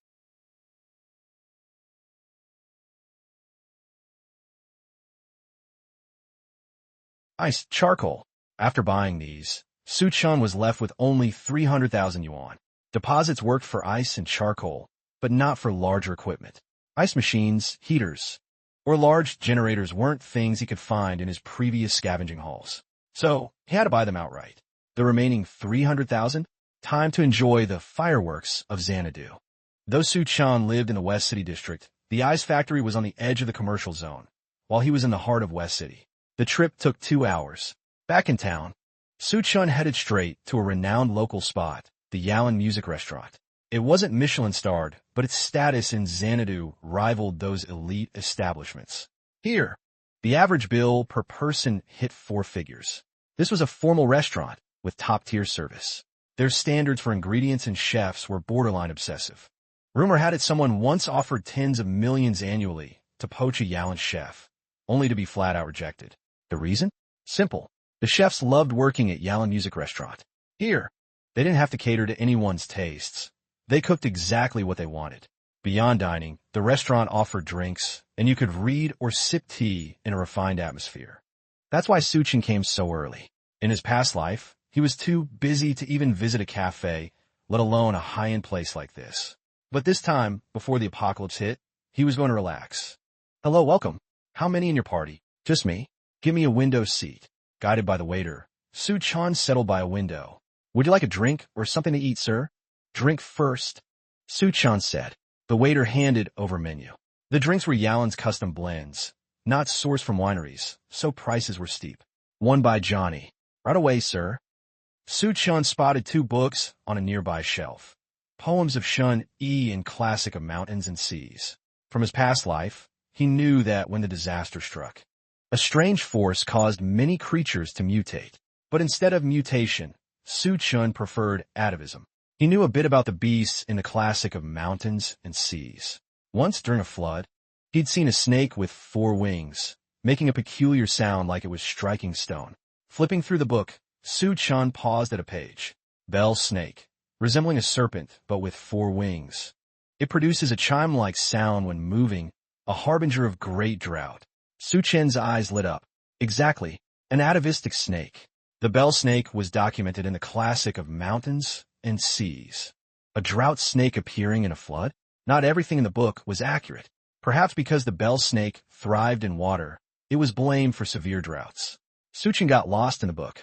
Ice charcoal. After buying these, Su Chen was left with only 300,000 yuan. Deposits worked for ice and charcoal, but not for larger equipment. Ice machines, heaters, or large generators weren't things he could find in his previous scavenging hauls. So, he had to buy them outright. The remaining 300,000? Time to enjoy the fireworks of Xanadu. Though Su Chen lived in the West City district, the ice factory was on the edge of the commercial zone, while he was in the heart of West City. The trip took 2 hours. Back in town, Su Chen headed straight to a renowned local spot, the Yalan Music Restaurant. It wasn't Michelin-starred, but its status in Xanadu rivaled those elite establishments. Here, the average bill per person hit 4 figures. This was a formal restaurant with top-tier service. Their standards for ingredients and chefs were borderline obsessive. Rumor had it someone once offered tens of millions annually to poach a Yalan chef, only to be flat-out rejected. The reason? Simple. The chefs loved working at Yalan Music Restaurant. Here, they didn't have to cater to anyone's tastes. They cooked exactly what they wanted. Beyond dining, the restaurant offered drinks, and you could read or sip tea in a refined atmosphere. That's why Su Chen came so early. In his past life, he was too busy to even visit a cafe, let alone a high-end place like this. But this time, before the apocalypse hit, he was going to relax. Hello, welcome. How many in your party? Just me. Give me a window seat. Guided by the waiter, Su Chen settled by a window. Would you like a drink or something to eat, sir? Drink first, Su Chen said. The waiter handed over a menu. The drinks were Yalan's custom blends, not sourced from wineries, so prices were steep. One by Johnny. Right away, sir. Su Chen spotted 2 books on a nearby shelf. Poems of Shun Yi and Classic of Mountains and Seas. From his past life, he knew that when the disaster struck, a strange force caused many creatures to mutate. But instead of mutation, Su Chen preferred atavism. He knew a bit about the beasts in the Classic of Mountains and Seas. Once, during a flood, he'd seen a snake with 4 wings, making a peculiar sound like it was striking stone. Flipping through the book, Su Chen paused at a page. Bell snake, resembling a serpent but with 4 wings. It produces a chime-like sound when moving, a harbinger of great drought. Su Chen's eyes lit up. Exactly, an atavistic snake. The bell snake was documented in the Classic of Mountains and Seas. A drought snake appearing in a flood? Not everything in the book was accurate. Perhaps because the bell snake thrived in water, it was blamed for severe droughts. Su Chen got lost in the book,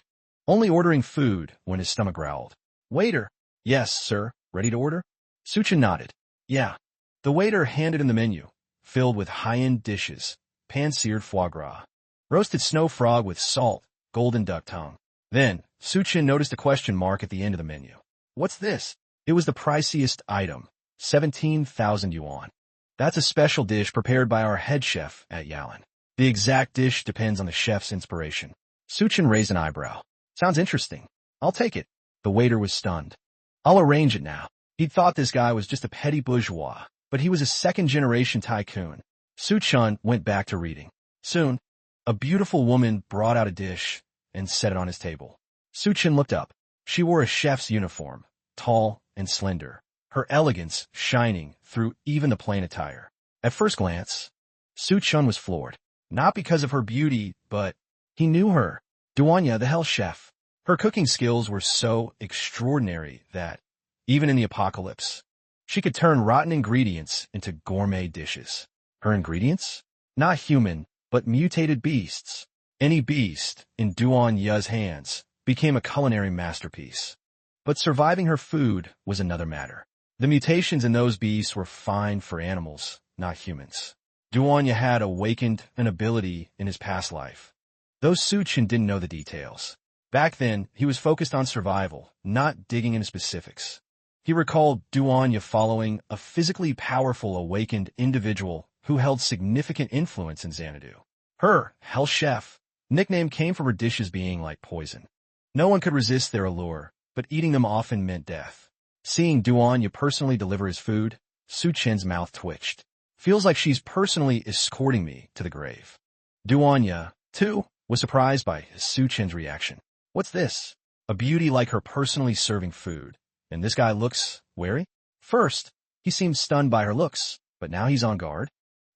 only ordering food when his stomach growled. Waiter. Yes, sir. Ready to order? Su Chen nodded. Yeah. The waiter handed him the menu, filled with high-end dishes, pan-seared foie gras, roasted snow frog with salt, golden duck tongue. Then, Su Chen noticed a question mark at the end of the menu. What's this? It was the priciest item, 17,000 yuan. That's a special dish prepared by our head chef at Yalan. The exact dish depends on the chef's inspiration. Su Chen raised an eyebrow. Sounds interesting. I'll take it. The waiter was stunned. I'll arrange it now. He'd thought this guy was just a petty bourgeois, but he was a second-generation tycoon. Su-chun went back to reading. Soon, a beautiful woman brought out a dish and set it on his table. Su-chun looked up. She wore a chef's uniform, tall and slender, her elegance shining through even the plain attire. At first glance, Su-chun was floored. Not because of her beauty, but he knew her. Duanya, the hell chef. Her cooking skills were so extraordinary that, even in the apocalypse, she could turn rotten ingredients into gourmet dishes. Her ingredients? Not human, but mutated beasts. Any beast in Duanya's hands became a culinary masterpiece. But surviving her food was another matter. The mutations in those beasts were fine for animals, not humans. Duanya had awakened an ability in his past life. Though Su-chun didn't know the details. Back then, he was focused on survival, not digging into specifics. He recalled Duanya following a physically powerful awakened individual who held significant influence in Xanadu. Her, Hell Chef, nickname came from her dishes being like poison. No one could resist their allure, but eating them often meant death. Seeing Duanya personally deliver his food, Su-chun's mouth twitched. Feels like she's personally escorting me to the grave. Duanya, too, was surprised by Su-chun's reaction. What's this? A beauty like her personally serving food. And this guy looks wary? First, he seemed stunned by her looks, but now he's on guard.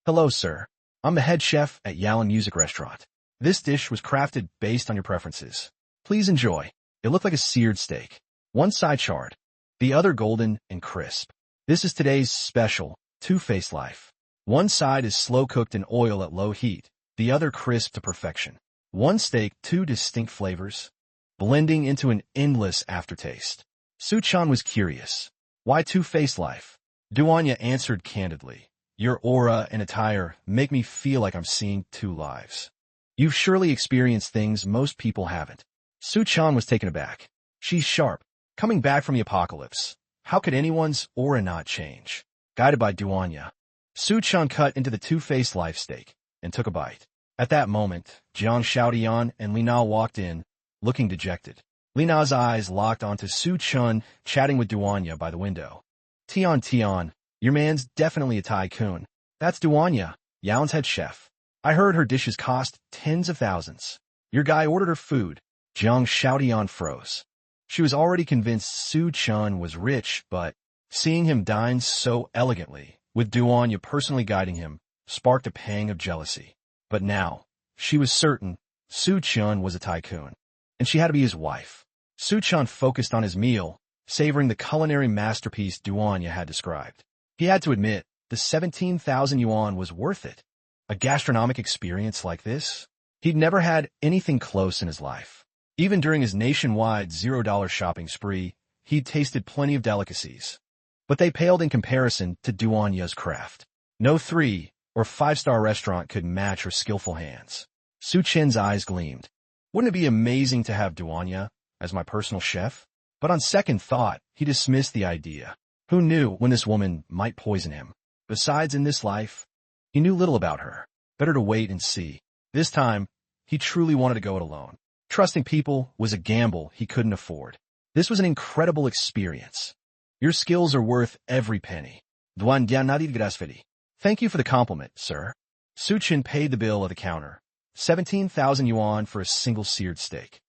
Hello, sir. I'm the head chef at Yalan Music Restaurant. This dish was crafted based on your preferences. Please enjoy. It looked like a seared steak. One side charred, the other golden and crisp. This is today's special, two-faced life. One side is slow-cooked in oil at low heat, the other crisp to perfection. One steak, two distinct flavors, blending into an endless aftertaste. Su-chun was curious. Why two-faced life? Duanya answered candidly. Your aura and attire make me feel like I'm seeing two lives. You've surely experienced things most people haven't. Su-chun was taken aback. She's sharp, coming back from the apocalypse. How could anyone's aura not change? Guided by Duanya, Su-chun cut into the two-faced life steak and took a bite. At that moment, Jiang Xiaotian and Li Na walked in, looking dejected. Li Na's eyes locked onto Su-chun chatting with Duanya by the window. Tian, your man's definitely a tycoon. That's Duanya, Yalan's head chef. I heard her dishes cost tens of thousands. Your guy ordered her food. Jiang Xiaotian froze. She was already convinced Su-chun was rich, but seeing him dine so elegantly, with Duanya personally guiding him, sparked a pang of jealousy. But now, she was certain Su-chun was a tycoon, and she had to be his wife. Su-chun focused on his meal, savoring the culinary masterpiece Duanya had described. He had to admit, the 17,000 yuan was worth it. A gastronomic experience like this? He'd never had anything close in his life. Even during his nationwide $0 shopping spree, he'd tasted plenty of delicacies. But they paled in comparison to Duanya's craft. No 3- or 5-star restaurant could match her skillful hands. Su-chun's eyes gleamed. Wouldn't it be amazing to have Duanya as my personal chef? But on second thought, he dismissed the idea. Who knew when this woman might poison him? Besides, in this life, he knew little about her. Better to wait and see. This time, he truly wanted to go it alone. Trusting people was a gamble he couldn't afford. This was an incredible experience. Your skills are worth every penny. Thank you for the compliment, sir. Su-chun paid the bill at the counter. 17,000 yuan for a single seared steak.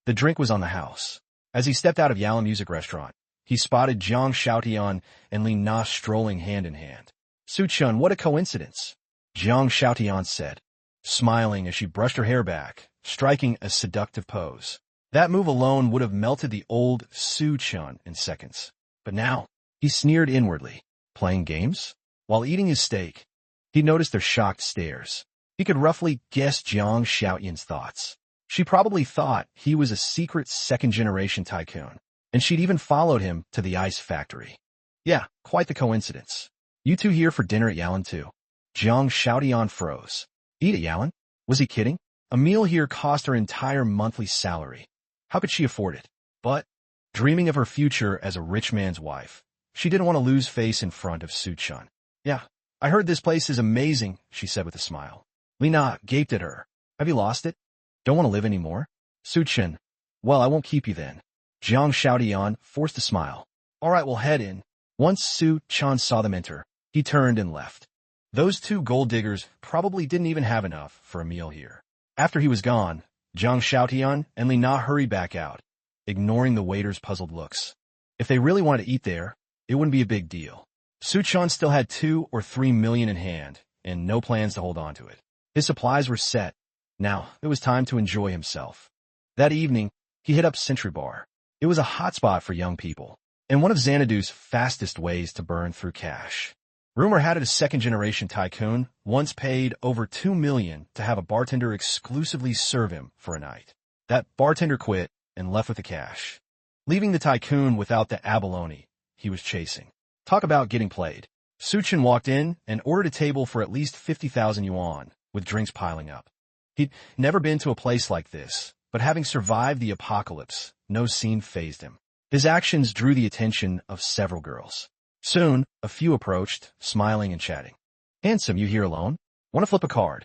The drink was on the house. As he stepped out of Yalan Music Restaurant, he spotted Jiang Xiaotian and Li Na strolling hand in hand. Su-chun, what a coincidence, Jiang Xiaotian said, smiling as she brushed her hair back, striking a seductive pose. That move alone would have melted the old Su-chun in seconds. But now, he sneered inwardly. Playing games? While eating his steak, he noticed their shocked stares. He could roughly guess Jiang Xiaotian's thoughts. She probably thought he was a secret second-generation tycoon, and she'd even followed him to the ice factory. Yeah, quite the coincidence. You two here for dinner at Yalan too. Jiang Xiaotian froze. Eat at Yalan? Was he kidding? A meal here cost her entire monthly salary. How could she afford it? But, dreaming of her future as a rich man's wife, she didn't want to lose face in front of Su-chun. Yeah, I heard this place is amazing, she said with a smile. Li Na gaped at her. Have you lost it? Don't want to live anymore? Su-chun. Well, I won't keep you then. Jiang Xiaotian forced a smile. All right, we'll head in. Once Su Chan saw them enter, he turned and left. Those two gold diggers probably didn't even have enough for a meal here. After he was gone, Jiang Xiaotian and Li Na hurried back out, ignoring the waiter's puzzled looks. If they really wanted to eat there, it wouldn't be a big deal. Su Chan still had 2 or 3 million in hand, and no plans to hold on to it. His supplies were set. Now, it was time to enjoy himself. That evening, he hit up Century Bar. It was a hotspot for young people, and one of Xanadu's fastest ways to burn through cash. Rumor had it a second-generation tycoon once paid over 2 million to have a bartender exclusively serve him for a night. That bartender quit and left with the cash, leaving the tycoon without the abalone he was chasing. Talk about getting played. Suchin walked in and ordered a table for at least 50,000 yuan, with drinks piling up. He'd never been to a place like this, but having survived the apocalypse, no scene fazed him. His actions drew the attention of several girls. Soon, a few approached, smiling and chatting. Handsome, you here alone? Want to flip a card?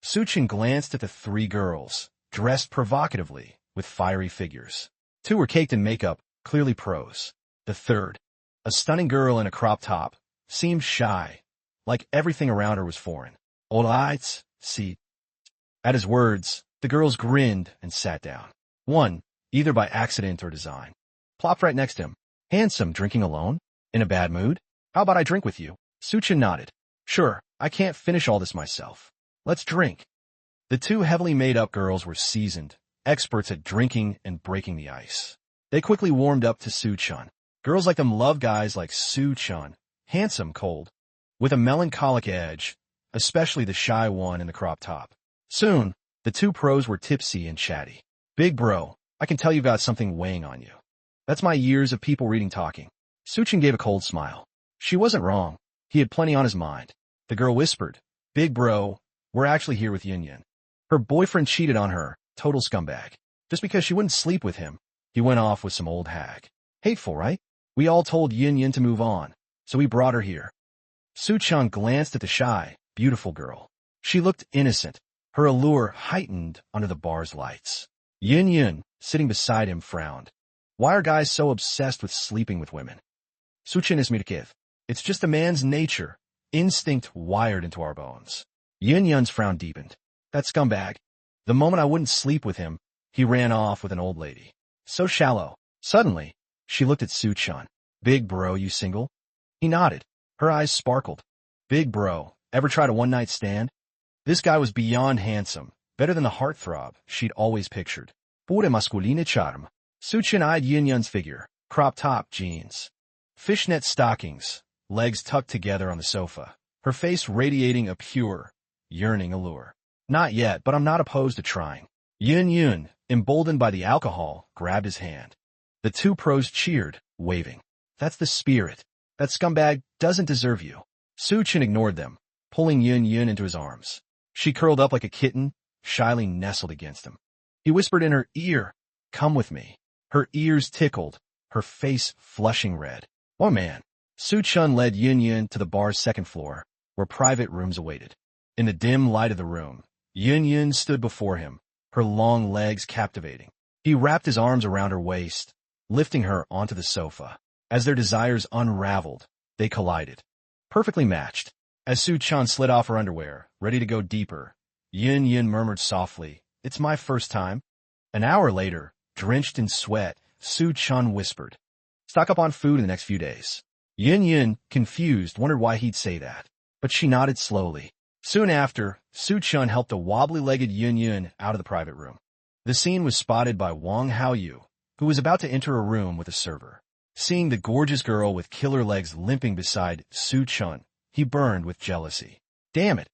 Suchin glanced at the 3 girls, dressed provocatively, with fiery figures. 2 were caked in makeup, clearly pros. The third, a stunning girl in a crop top, seemed shy, like everything around her was foreign. Old eyes, see. At his words, the girls grinned and sat down. One, either by accident or design, plopped right next to him. Handsome, drinking alone? In a bad mood? How about I drink with you? Suchin nodded. Sure, I can't finish all this myself. Let's drink. The 2 heavily made-up girls were seasoned, experts at drinking and breaking the ice. They quickly warmed up to Suchan. Girls like them love guys like Suchan, handsome, cold, with a melancholic edge, especially the shy one in the crop top. Soon, the 2 pros were tipsy and chatty. Big bro, I can tell you've got something weighing on you. That's my years of people reading talking. Suchin gave a cold smile. She wasn't wrong. He had plenty on his mind. The girl whispered, Big bro, we're actually here with Yin Yin. Her boyfriend cheated on her, total scumbag. Just because she wouldn't sleep with him, he went off with some old hag. Hateful, right? We all told Yin Yin to move on, so we brought her here. Suchan glanced at the shy, beautiful girl. She looked innocent, her allure heightened under the bar's lights. Yin Yin, sitting beside him, frowned. Why are guys so obsessed with sleeping with women? Suchin is Mirkiv. It's just a man's nature, instinct wired into our bones. Yin Yun's frown deepened. That scumbag. The moment I wouldn't sleep with him, he ran off with an old lady. So shallow. Suddenly, she looked at Suchan. Big bro, you single? He nodded. Her eyes sparkled. Big bro, ever tried a one-night stand? This guy was beyond handsome, better than the heartthrob she'd always pictured. Pure masculine charm. Suchin eyed Yin Yun's figure. Crop top, jeans, fishnet stockings, legs tucked together on the sofa, her face radiating a pure, yearning allure. Not yet, but I'm not opposed to trying. Yin Yun, emboldened by the alcohol, grabbed his hand. The 2 pros cheered, waving. That's the spirit. That scumbag doesn't deserve you. Suchin ignored them, pulling Yin Yun into his arms. She curled up like a kitten, shyly nestled against him. He whispered in her ear, Come with me. Her ears tickled, her face flushing red. Oh man. Suchan led Yin Yun to the bar's second floor, where private rooms awaited. In the dim light of the room, Yin Yun stood before him, her long legs captivating. He wrapped his arms around her waist, lifting her onto the sofa. As their desires unraveled, they collided. Perfectly matched. As Suchan slid off her underwear, ready to go deeper, Yin Yun murmured softly, It's my first time. An hour later, drenched in sweat, Suchan whispered, Stock up on food in the next few days. Yin Yun, confused, wondered why he'd say that, but she nodded slowly. Soon after, Suchan helped a wobbly-legged Yin Yun out of the private room. The scene was spotted by Wang Haoyu, who was about to enter a room with a server. Seeing the gorgeous girl with killer legs limping beside Suchan, he burned with jealousy. Damn it!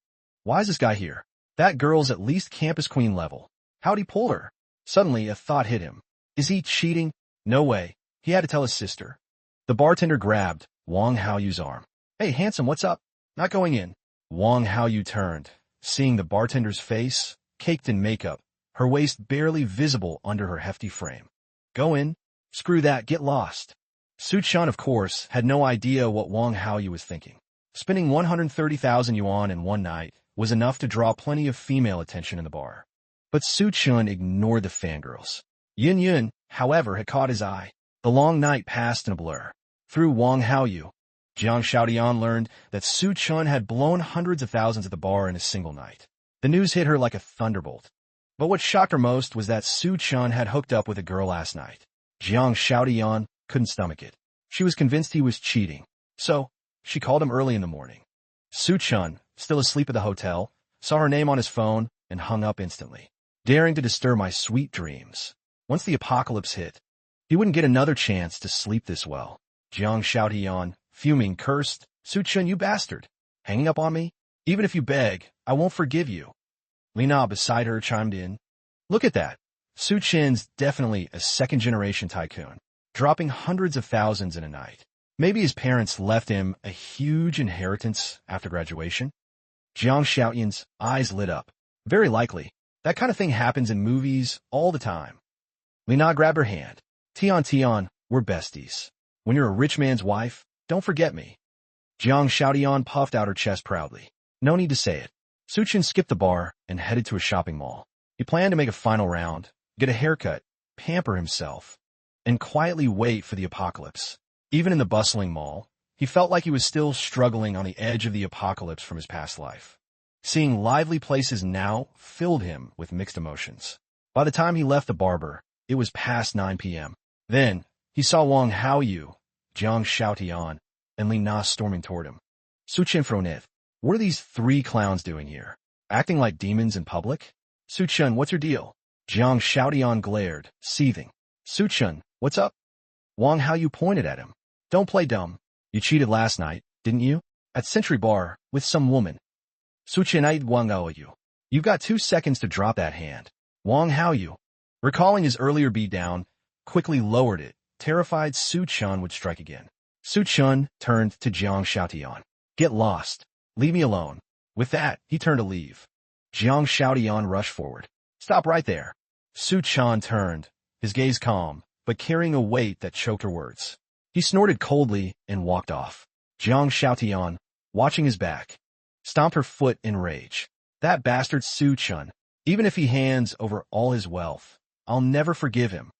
Why is this guy here? That girl's at least campus queen level. How'd he pull her? Suddenly, a thought hit him. Is he cheating? No way. He had to tell his sister. The bartender grabbed Wang Haoyu's arm. Hey, handsome, what's up? Not going in. Wang Haoyu turned, seeing the bartender's face, caked in makeup, her waist barely visible under her hefty frame. Go in. Screw that, get lost. Suchan, of course, had no idea what Wang Haoyu was thinking. Spending 130,000 yuan in one night was enough to draw plenty of female attention in the bar. But Suchan ignored the fangirls. Yin Yun, however, had caught his eye. The long night passed in a blur. Through Wang Haoyu, Jiang Xiaotian learned that Su Chun had blown hundreds of thousands at the bar in a single night. The news hit her like a thunderbolt. But what shocked her most was that Su Chun had hooked up with a girl last night. Jiang Xiaotian couldn't stomach it. She was convinced he was cheating. So, she called him early in the morning. Su Chun, still asleep at the hotel, saw her name on his phone and hung up instantly, daring to disturb my sweet dreams. Once the apocalypse hit, he wouldn't get another chance to sleep this well. Jiang Xiaotian, fuming, cursed, "Su Chun, you bastard! Hanging up on me? Even if you beg, I won't forgive you." Lina beside her chimed in, "Look at that. Su Chin's definitely a second-generation tycoon, dropping hundreds of thousands in a night. Maybe his parents left him a huge inheritance after graduation." Jiang Xiaotian's eyes lit up. "Very likely. That kind of thing happens in movies all the time." Lina grabbed her hand. Tian, we're besties. When you're a rich man's wife, don't forget me." Jiang Xiaotian puffed out her chest proudly. No need to say it. Su Chin skipped the bar and headed to a shopping mall. He planned to make a final round, get a haircut, pamper himself, and quietly wait for the apocalypse. Even in the bustling mall, he felt like he was still struggling on the edge of the apocalypse from his past life. Seeing lively places now filled him with mixed emotions. By the time he left the barber, it was past 9 p.m. Then, he saw Wang Haoyu, Jiang Xiaotian, and Li Na storming toward him. Su Chin Fronet, what are these three clowns doing here? Acting like demons in public? Su Chun, what's your deal? Jiang Xiaotian glared, seething. Su Chun, what's up? Wang Haoyu pointed at him. Don't play dumb. You cheated last night, didn't you? At Century Bar, with some woman. Su Chin eyed Wang Haoyu. You've got 2 seconds to drop that hand. Wang Haoyu, recalling his earlier beatdown, quickly lowered it, terrified Su Chun would strike again. Su Chun turned to Jiang Xiaotian. Get lost. Leave me alone. With that, he turned to leave. Jiang Xiaotian rushed forward. Stop right there. Su Chun turned, his gaze calm, but carrying a weight that choked her words. He snorted coldly and walked off. Jiang Xiaotian, watching his back, stomped her foot in rage. That bastard Su Chun. Even if he hands over all his wealth, I'll never forgive him.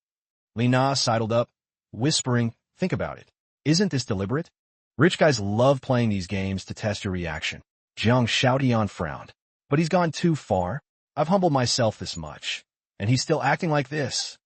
Li Na sidled up, whispering, think about it. Isn't this deliberate? Rich guys love playing these games to test your reaction. Jiang Xiaotian frowned. But he's gone too far. I've humbled myself this much. And he's still acting like this.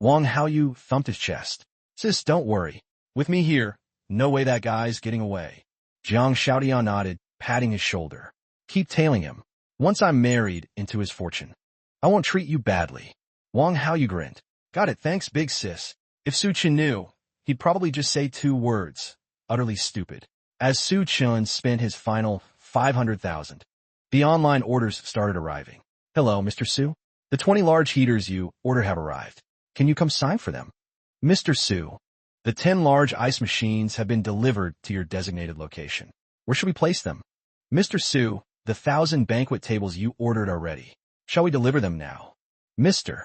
Wang Haoyu thumped his chest. Sis, don't worry. With me here, no way that guy's getting away. Jiang Xiaotian nodded, patting his shoulder. Keep tailing him. Once I'm married into his fortune, I won't treat you badly. Wang Haoyu grinned. Got it, thanks, big sis. If Su Chun knew, he'd probably just say 2 words. Utterly stupid. As Su Chun spent his final 500,000, the online orders started arriving. Hello, Mr. Su. The 20 large heaters you ordered have arrived. Can you come sign for them? Mr. Su, the 10 large ice machines have been delivered to your designated location. Where should we place them? Mr. Su, the 1,000 banquet tables you ordered are ready. Shall we deliver them now? Mr.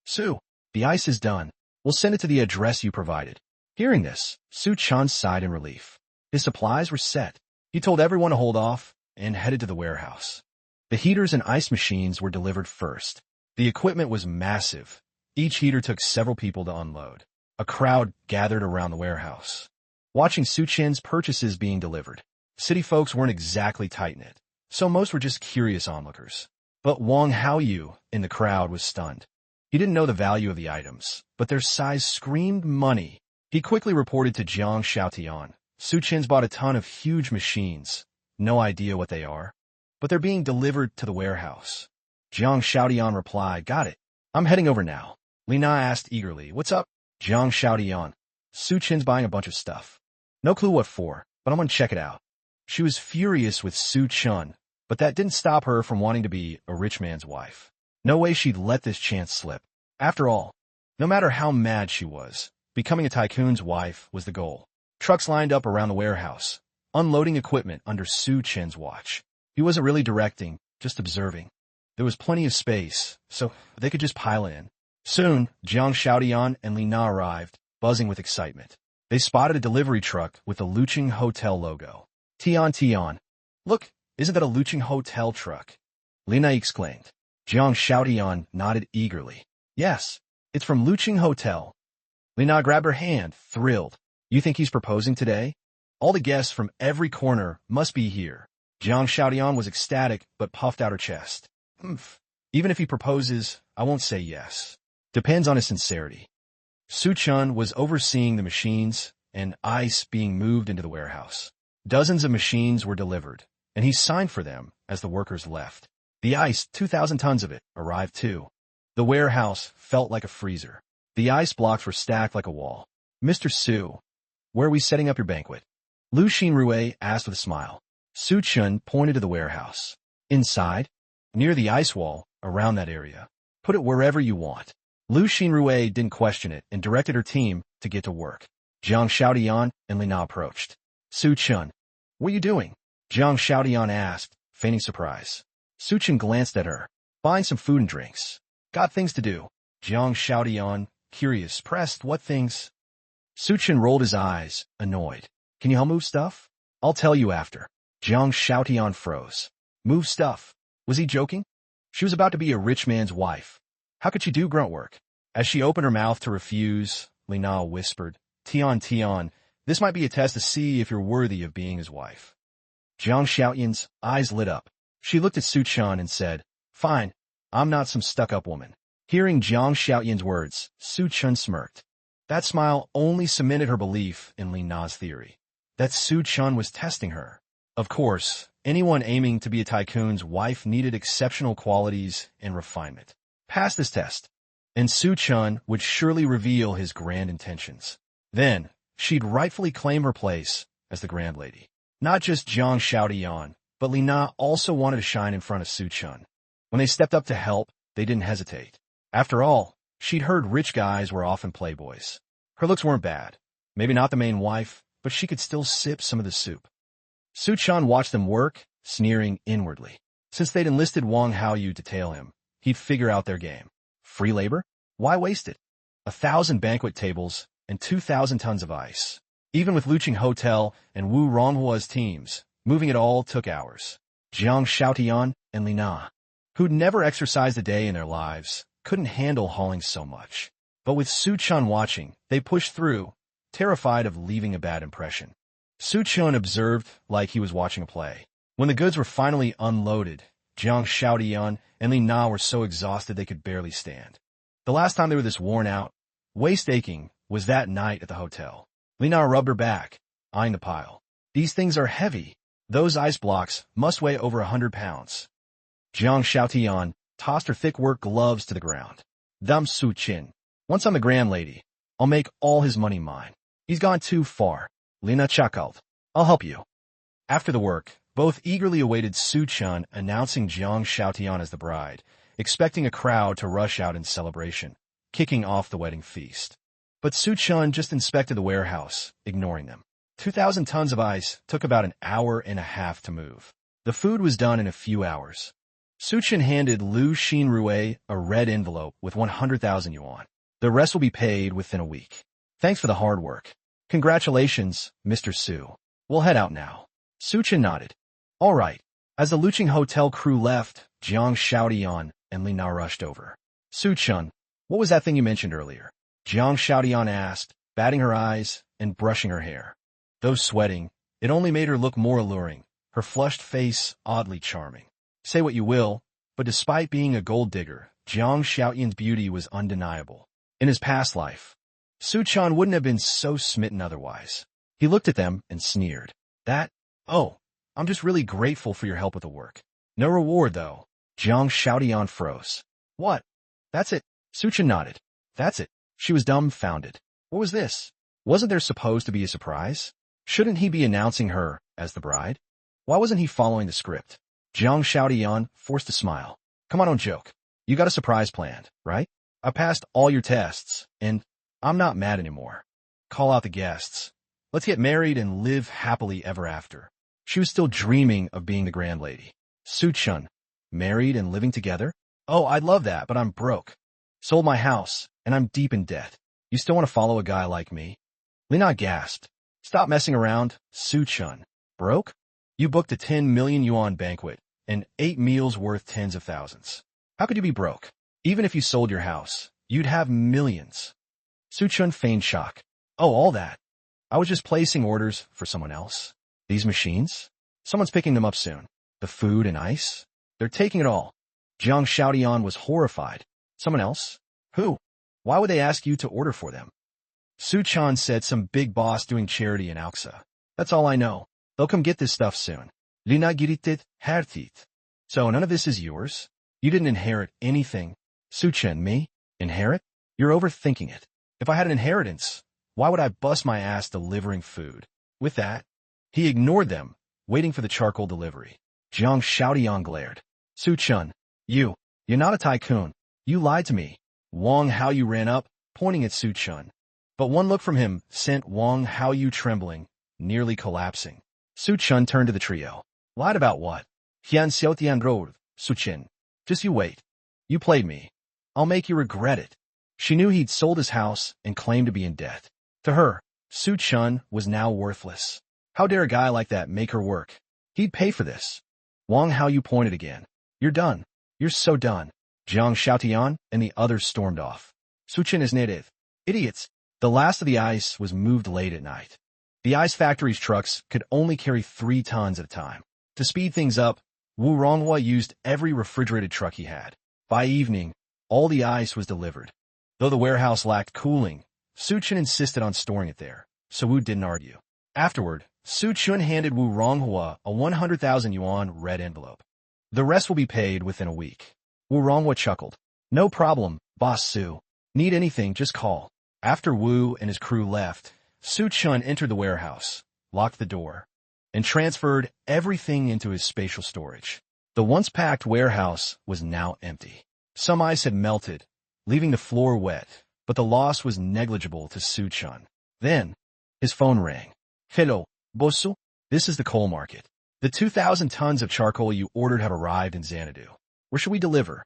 Su, the ice is done. We'll send it to the address you provided. Hearing this, Su Chun sighed in relief. His supplies were set. He told everyone to hold off and headed to the warehouse. The heaters and ice machines were delivered first. The equipment was massive. Each heater took several people to unload. A crowd gathered around the warehouse, watching Su Chin's purchases being delivered. City folks weren't exactly tight-knit, so most were just curious onlookers. But Wang Haoyu in the crowd was stunned. He didn't know the value of the items, but their size screamed money. He quickly reported to Jiang Xiaotian. Su Chin's bought a ton of huge machines. No idea what they are, but they're being delivered to the warehouse. Jiang Xiaotian replied, got it. I'm heading over now. Li Na asked eagerly, what's up? Jiang Xiaotian. Su Chin's buying a bunch of stuff. No clue what for, but I'm gonna check it out. She was furious with Su Chun, but that didn't stop her from wanting to be a rich man's wife. No way she'd let this chance slip. After all, no matter how mad she was, becoming a tycoon's wife was the goal. Trucks lined up around the warehouse, unloading equipment under Su Chin's watch. He wasn't really directing, just observing. There was plenty of space, so they could just pile in. Soon, Jiang Xiaotian and Li Na arrived, buzzing with excitement. They spotted a delivery truck with the Luching Hotel logo. Tian. Look, isn't that a Luching Hotel truck? Li Na exclaimed. Jiang Xiaotian nodded eagerly. Yes, It's from Luching Hotel. Lina grabbed her hand, thrilled. You think he's proposing today? All the guests from every corner must be here. Jiang Xiaotian was ecstatic, but puffed out her chest. Humph. Even if he proposes, I won't say yes. Depends on his sincerity. Su Chun was overseeing the machines and ice being moved into the warehouse. Dozens of machines were delivered, and he signed for them as the workers left. The ice, 2,000 tons of it, arrived too. The warehouse felt like a freezer. The ice blocks were stacked like a wall. Mr. Su, where are we setting up your banquet? Lu Xinrui asked with a smile. Su Chun pointed to the warehouse. Inside? Near the ice wall, around that area. Put it wherever you want. Lu Xinrui didn't question it and directed her team to get to work. Jiang Xiaotian and Lina approached. Su Chun, what are you doing? Jiang Xiaotian asked, feigning surprise. Su Chun glanced at her. Buying some food and drinks. Got things to do. Jiang Xiaotian, curious, pressed, what things? Su Chun rolled his eyes, annoyed. Can you help move stuff? I'll tell you after. Jiang Xiaotian froze. Move stuff. Was he joking? She was about to be a rich man's wife. How could she do grunt work? As she opened her mouth to refuse, Lina whispered, Tian, this might be a test to see if you're worthy of being his wife. Jiang Xiaotian's eyes lit up. She looked at Su Chun and said, Fine, I'm not some stuck-up woman. Hearing Jiang Xiaotian's words, Su Chun smirked. That smile only cemented her belief in Lina's theory, that Su Chun was testing her. Of course, anyone aiming to be a tycoon's wife needed exceptional qualities and refinement. Pass this test, and Su Chun would surely reveal his grand intentions. Then, she'd rightfully claim her place as the grand lady. Not just Jiang Xiaotian, but Lina also wanted to shine in front of Su Chun. When they stepped up to help, they didn't hesitate. After all, she'd heard rich guys were often playboys. Her looks weren't bad. Maybe not the main wife, but she could still sip some of the soup. Su Chun watched them work, sneering inwardly. Since they'd enlisted Wang Haoyu to tail him, he'd figure out their game. Free labor? Why waste it? 1,000 banquet tables and 2,000 tons of ice. Even with Luching Hotel and Wu Ronghua's teams, moving it all took hours. Jiang Xiaotian and Lina, who'd never exercised a day in their lives, couldn't handle hauling so much. But with Su Chun watching, they pushed through, terrified of leaving a bad impression. Su Chun observed like he was watching a play. When the goods were finally unloaded, Jiang Xiaotian and Lina were so exhausted they could barely stand. The last time they were this worn out, waist-aching, was that night at the hotel. Lina rubbed her back, eyeing the pile. These things are heavy. Those ice blocks must weigh over 100 pounds. Jiang Xiaotian tossed her thick work gloves to the ground. Dum Su Chin. Once I'm the grand lady, I'll make all his money mine. He's gone too far. Lina chuckled. I'll help you. After the work, both eagerly awaited Su Chun announcing Jiang Xiaotian as the bride, expecting a crowd to rush out in celebration, kicking off the wedding feast. But Su Chun just inspected the warehouse, ignoring them. 2,000 tons of ice took about an hour and a half to move. The food was done in a few hours. Su Chun handed Lu Xinrui a red envelope with 100,000 yuan. The rest will be paid within a week. Thanks for the hard work. Congratulations, Mr. Su. We'll head out now. Su Chun nodded. All right. As the Luching Hotel crew left, Jiang Xiaotian and Lina rushed over. Su Chun, what was that thing you mentioned earlier? Jiang Xiaotian asked, batting her eyes and brushing her hair. Though sweating, it only made her look more alluring, her flushed face oddly charming. Say what you will, but despite being a gold digger, Jiang Xiaotian's beauty was undeniable. In his past life, Su Chun wouldn't have been so smitten otherwise. He looked at them and sneered. I'm just really grateful for your help with the work. No reward, though. Jiang Xiaotian froze. What? That's it. Su Chun nodded. That's it. She was dumbfounded. What was this? Wasn't there supposed to be a surprise? Shouldn't he be announcing her as the bride? Why wasn't he following the script? Jiang Xiaotian forced a smile. Come on, don't joke. You got a surprise planned, right? I passed all your tests, and I'm not mad anymore. Call out the guests. Let's get married and live happily ever after. She was still dreaming of being the grand lady. Su Chun, married and living together? Oh, I'd love that, but I'm broke. Sold my house, and I'm deep in debt. You still want to follow a guy like me? Lina gasped. Stop messing around, Su Chun. Broke? You booked a 10 million yuan banquet, and 8 meals worth tens of thousands. How could you be broke? Even if you sold your house, you'd have millions. Su Chun feigned shock. Oh, all that. I was just placing orders for someone else. These machines? Someone's picking them up soon. The food and ice? They're taking it all. Jiang Xiaotian was horrified. Someone else? Who? Why would they ask you to order for them? Su Chan said some big boss doing charity in Aoxa. That's all I know. They'll come get this stuff soon. Lina giritit hertit. So none of this is yours? You didn't inherit anything. Su Chen, me? Inherit? You're overthinking it. If I had an inheritance, why would I bust my ass delivering food? With that, he ignored them, waiting for the charcoal delivery. Jiang Xiaotian glared. Su Chun, you're not a tycoon. You lied to me. Wang Haoyu ran up, pointing at Su Chun. But one look from him sent Wang Haoyu trembling, nearly collapsing. Su Chun turned to the trio. Lied about what? Hian Xiaotian roared. Su Chen, just you wait. You played me. I'll make you regret it. She knew he'd sold his house and claimed to be in debt. To her, Su Chun was now worthless. How dare a guy like that make her work? He'd pay for this. Wang Haoyu pointed again. You're done. You're so done. Jiang Xiaotian and the others stormed off. Su Chen is native. Idiots. The last of the ice was moved late at night. The ice factory's trucks could only carry 3 tons at a time. To speed things up, Wu Ronghua used every refrigerated truck he had. By evening, all the ice was delivered. Though the warehouse lacked cooling, Su Chen insisted on storing it there, so Wu didn't argue. Afterward, Su Chun handed Wu Ronghua a 100,000 yuan red envelope. The rest will be paid within a week. Wu Ronghua chuckled. No problem, Boss Su. Need anything, just call. After Wu and his crew left, Su Chun entered the warehouse, locked the door, and transferred everything into his spatial storage. The once packed warehouse was now empty. Some ice had melted, leaving the floor wet, but the loss was negligible to Su Chun. Then, his phone rang. Hello, Bossu? This is the coal market. The 2,000 tons of charcoal you ordered have arrived in Xanadu. Where should we deliver?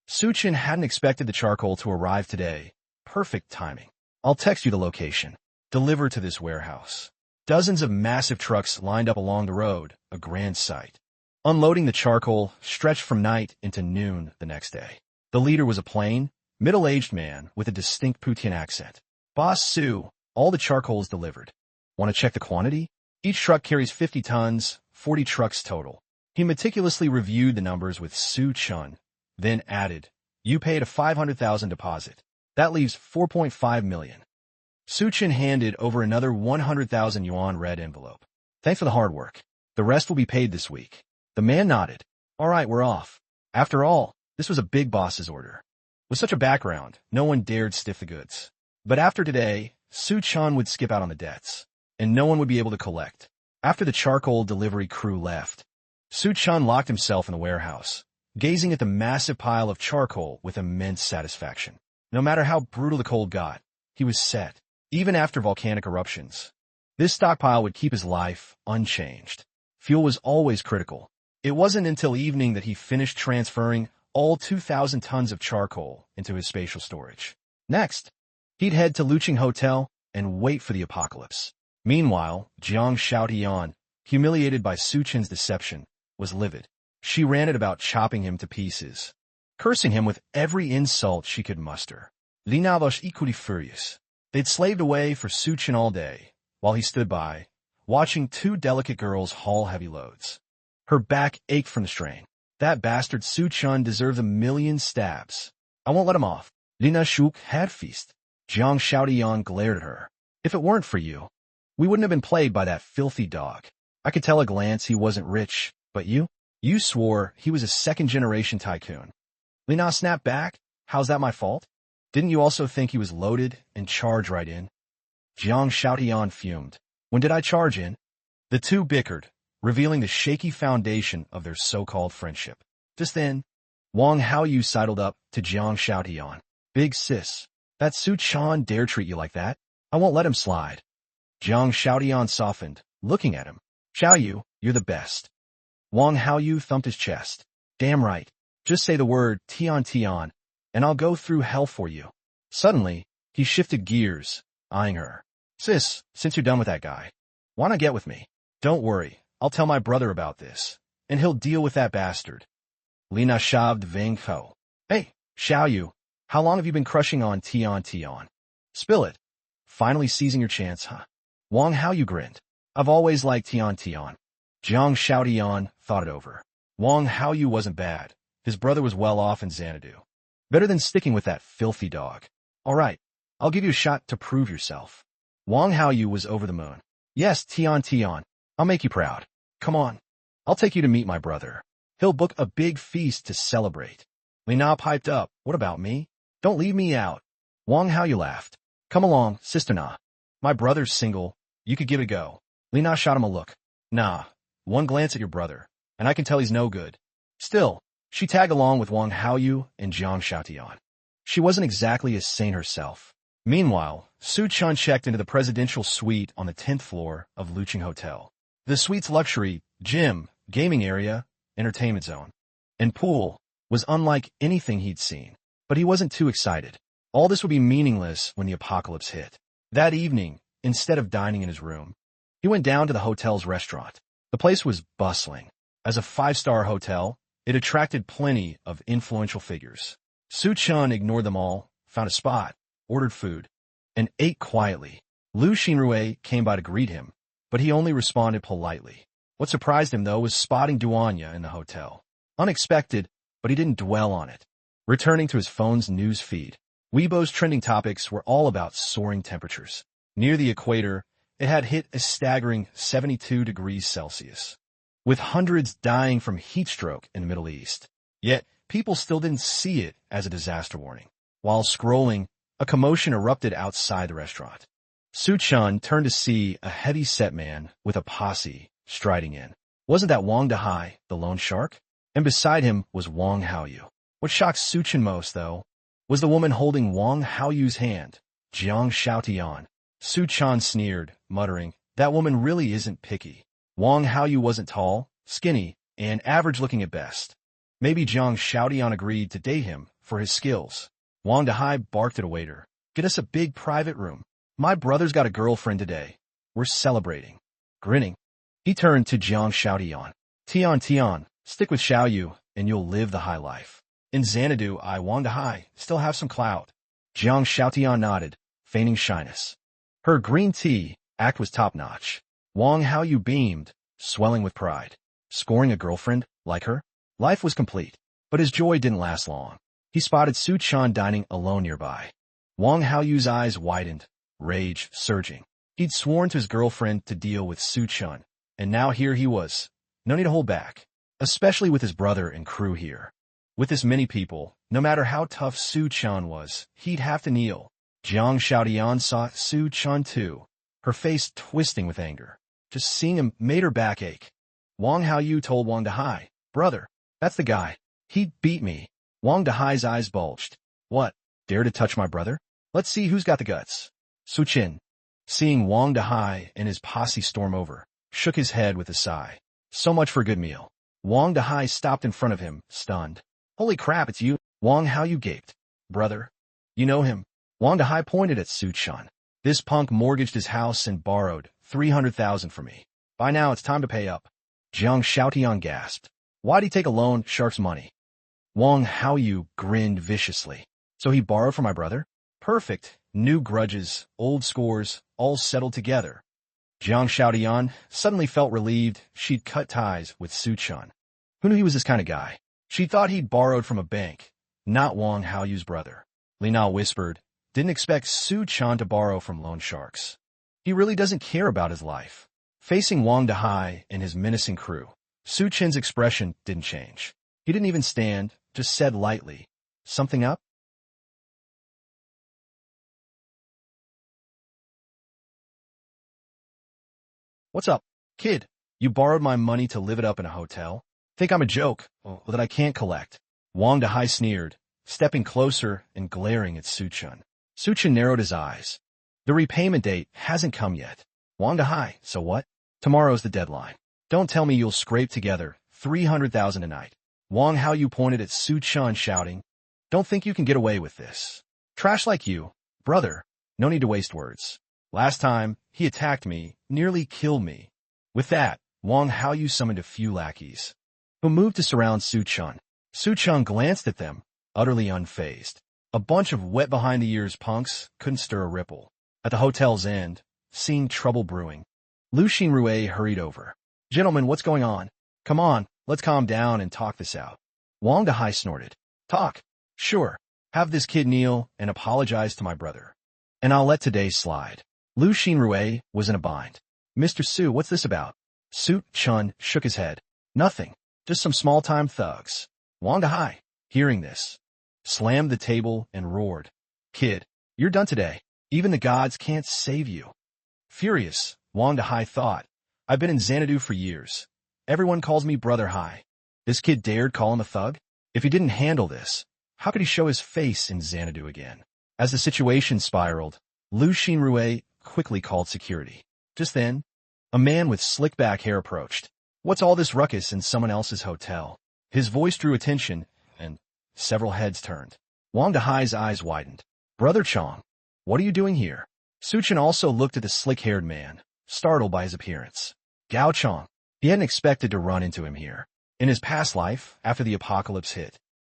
Su Chun hadn't expected the charcoal to arrive today. Perfect timing. I'll text you the location. Deliver to this warehouse. Dozens of massive trucks lined up along the road, a grand sight. Unloading the charcoal stretched from night into noon the next day. The leader was a plain, middle-aged man with a distinct Putian accent. Boss Su, all the charcoal is delivered. Want to check the quantity? Each truck carries 50 tons, 40 trucks total. He meticulously reviewed the numbers with Su Chun, then added, you paid a 500,000 deposit. That leaves 4.5 million. Su Chun handed over another 100,000 yuan red envelope. Thanks for the hard work. The rest will be paid this week. The man nodded. All right, we're off. After all, this was a big boss's order. With such a background, no one dared stiff the goods. But after today, Su Chun would skip out on the debts, and no one would be able to collect. After the charcoal delivery crew left, Su Chun locked himself in the warehouse, gazing at the massive pile of charcoal with immense satisfaction. No matter how brutal the cold got, he was set, even after volcanic eruptions. This stockpile would keep his life unchanged. Fuel was always critical. It wasn't until evening that he finished transferring all 2,000 tons of charcoal into his spatial storage. Next, he'd head to Luqing Hotel and wait for the apocalypse. Meanwhile, Jiang Xiaotian, humiliated by Su Chen's deception, was livid. She ranted about chopping him to pieces, cursing him with every insult she could muster. Lina was equally furious. They'd slaved away for Su Chen all day, while he stood by, watching 2 delicate girls haul heavy loads. Her back ached from the strain. That bastard Su Chun deserves 1,000,000 stabs. I won't let him off. Lina shook had feast. Jiang Xiaotian glared at her. If it weren't for you, we wouldn't have been plagued by that filthy dog. I could tell at a glance he wasn't rich, but you? You swore he was a second-generation tycoon. Lina snapped back. How's that my fault? Didn't you also think he was loaded and charged right in? Jiang Xiaotian fumed. When did I charge in? The two bickered, revealing the shaky foundation of their so-called friendship. Just then, Wang Haoyu sidled up to Jiang Xiaotian. Big sis, that Su Chan dare treat you like that? I won't let him slide. Jiang Xiaotian softened, looking at him. Xiaoyu, you're the best. Wang Haoyu thumped his chest. Damn right. Just say the word Tian Tian, and I'll go through hell for you. Suddenly, he shifted gears, eyeing her. Sis, since you're done with that guy, why not get with me? Don't worry, I'll tell my brother about this, and he'll deal with that bastard. Lina shoved Vang Ho. Hey, Xiaoyu, How long have you been crushing on Tion Tion? Spill it. Finally seizing your chance, huh? Wang Hao you grinned. I've always liked Tion Tion. Jiang Xiaotian thought it over. Wang Hao you wasn't bad. His brother was well off in Xanadu. Better than sticking with that filthy dog. All right, I'll give you a shot to prove yourself. Wang Hao you was over the moon. Yes, Tion Tion. I'll make you proud. Come on. I'll take you to meet my brother. He'll book a big feast to celebrate. Li Na piped up. What about me? Don't leave me out. Wang Hao you laughed. Come along, Sister Na. My brother's single. You could give it a go. Li Na shot him a look. Nah. One glance at your brother, and I can tell he's no good. Still, she tagged along with Wang Haoyu and Jiang Xiaotian. She wasn't exactly a saint herself. Meanwhile, Su Chun checked into the presidential suite on the 10th floor of Luching Hotel. The suite's luxury, gym, gaming area, entertainment zone, and pool was unlike anything he'd seen. But he wasn't too excited. All this would be meaningless when the apocalypse hit. That evening, instead of dining in his room, he went down to the hotel's restaurant. The place was bustling. As a 5-star hotel, it attracted plenty of influential figures. Su Chun ignored them all, found a spot, ordered food, and ate quietly. Lu Xinrui came by to greet him, but he only responded politely. What surprised him, though, was spotting Duanya in the hotel. Unexpected, but he didn't dwell on it. Returning to his phone's news feed, Weibo's trending topics were all about soaring temperatures. Near the equator, it had hit a staggering 72 degrees Celsius, with hundreds dying from heat stroke in the Middle East. Yet, people still didn't see it as a disaster warning. While scrolling, a commotion erupted outside the restaurant. Su Chun turned to see a heavy-set man with a posse striding in. Wasn't that Wang Dahai, the lone shark? And beside him was Wang Haoyu. What shocked Su Chun most, though, was the woman holding Wang Haoyu's hand, Jiang Xiaotian. Su Chun sneered, muttering, that woman really isn't picky. Wang Haoyu wasn't tall, skinny, and average-looking at best. Maybe Jiang Xiaotian agreed to date him for his skills. Wang Dahai barked at a waiter. Get us a big private room. My brother's got a girlfriend today. We're celebrating. Grinning, he turned to Jiang Xiaotian. Tian Tian, stick with Xiaoyu, and you'll live the high life. In Xanadu, Wang Dahai still have some clout. Jiang Xiaotian nodded, feigning shyness. Her green tea act was top-notch. Wang Haoyu beamed, swelling with pride. Scoring a girlfriend like her? Life was complete, but his joy didn't last long. He spotted Su Chun dining alone nearby. Wang Haoyu's eyes widened, rage surging. He'd sworn to his girlfriend to deal with Su Chun, and now here he was. No need to hold back, especially with his brother and crew here. With this many people, no matter how tough Su Chun was, he'd have to kneel. Jiang Xiaotian saw Su Chun too, her face twisting with anger. Just seeing him made her back ache. Wang Haoyu told Wang Dahai, brother, that's the guy. He beat me. Wang Dahai's eyes bulged. What? Dare to touch my brother? Let's see who's got the guts. Su Chin, seeing Wang Dahai and his posse storm over, shook his head with a sigh. So much for a good meal. Wang Dahai stopped in front of him, stunned. Holy crap, it's you. Wang Haoyu gaped. Brother, you know him? Wang Dahai pointed at Su Chun. This punk mortgaged his house and borrowed 300,000 from me. By now, it's time to pay up. Jiang Xiaotian gasped. Why'd he take a loan, shark's money? Wang Haoyu grinned viciously. So he borrowed from my brother? Perfect. New grudges, old scores, all settled together. Jiang Xiaotian suddenly felt relieved she'd cut ties with Su Chun. Who knew he was this kind of guy? She thought he'd borrowed from a bank, not Wang Haoyu's brother. Li Na whispered, didn't expect Su Chun to borrow from loan sharks. He really doesn't care about his life. Facing Wang Dahai and his menacing crew, Su Chin's expression didn't change. He didn't even stand, just said lightly, something up? What's up, kid? You borrowed my money to live it up in a hotel? Think I'm a joke, or that I can't collect? Wang Dahai sneered, stepping closer and glaring at Su Chun. Su Chun narrowed his eyes. The repayment date hasn't come yet. Wang Dahai, so what? Tomorrow's the deadline. Don't tell me you'll scrape together 300,000 a night. Wang Haoyu pointed at Su Chun, shouting, don't think you can get away with this. Trash like you, brother, no need to waste words. Last time, he attacked me, nearly killed me. With that, Wang Haoyu summoned a few lackeys, who moved to surround Su Chun. Su Chun glanced at them, utterly unfazed. A bunch of wet-behind-the-ears punks couldn't stir a ripple. At the hotel's end, seeing trouble brewing, Lu Xinrui hurried over. "Gentlemen, what's going on? Come on, let's calm down and talk this out." Wang Dehai snorted. "Talk? Sure. Have this kid kneel and apologize to my brother. And I'll let today slide." Lu Xinrui was in a bind. "Mr. Su, what's this about?" Su Chun shook his head. "Nothing. Just some small-time thugs." Wang Dehai, hearing this, slammed the table and roared. "Kid, you're done today. Even the gods can't save you." Furious, Wang Dehai thought, "I've been in Xanadu for years. Everyone calls me Brother Hai. This kid dared call him a thug? If he didn't handle this, how could he show his face in Xanadu again?" As the situation spiraled, Lu Xinrui quickly called security. Just then, a man with slick-back hair approached. "What's all this ruckus in someone else's hotel?" His voice drew attention, and several heads turned. Wang Dehai's eyes widened. "Brother Chong, what are you doing here?" Su Chen also looked at the slick-haired man, startled by his appearance. Gao Chong. He hadn't expected to run into him here. In his past life, after the apocalypse hit,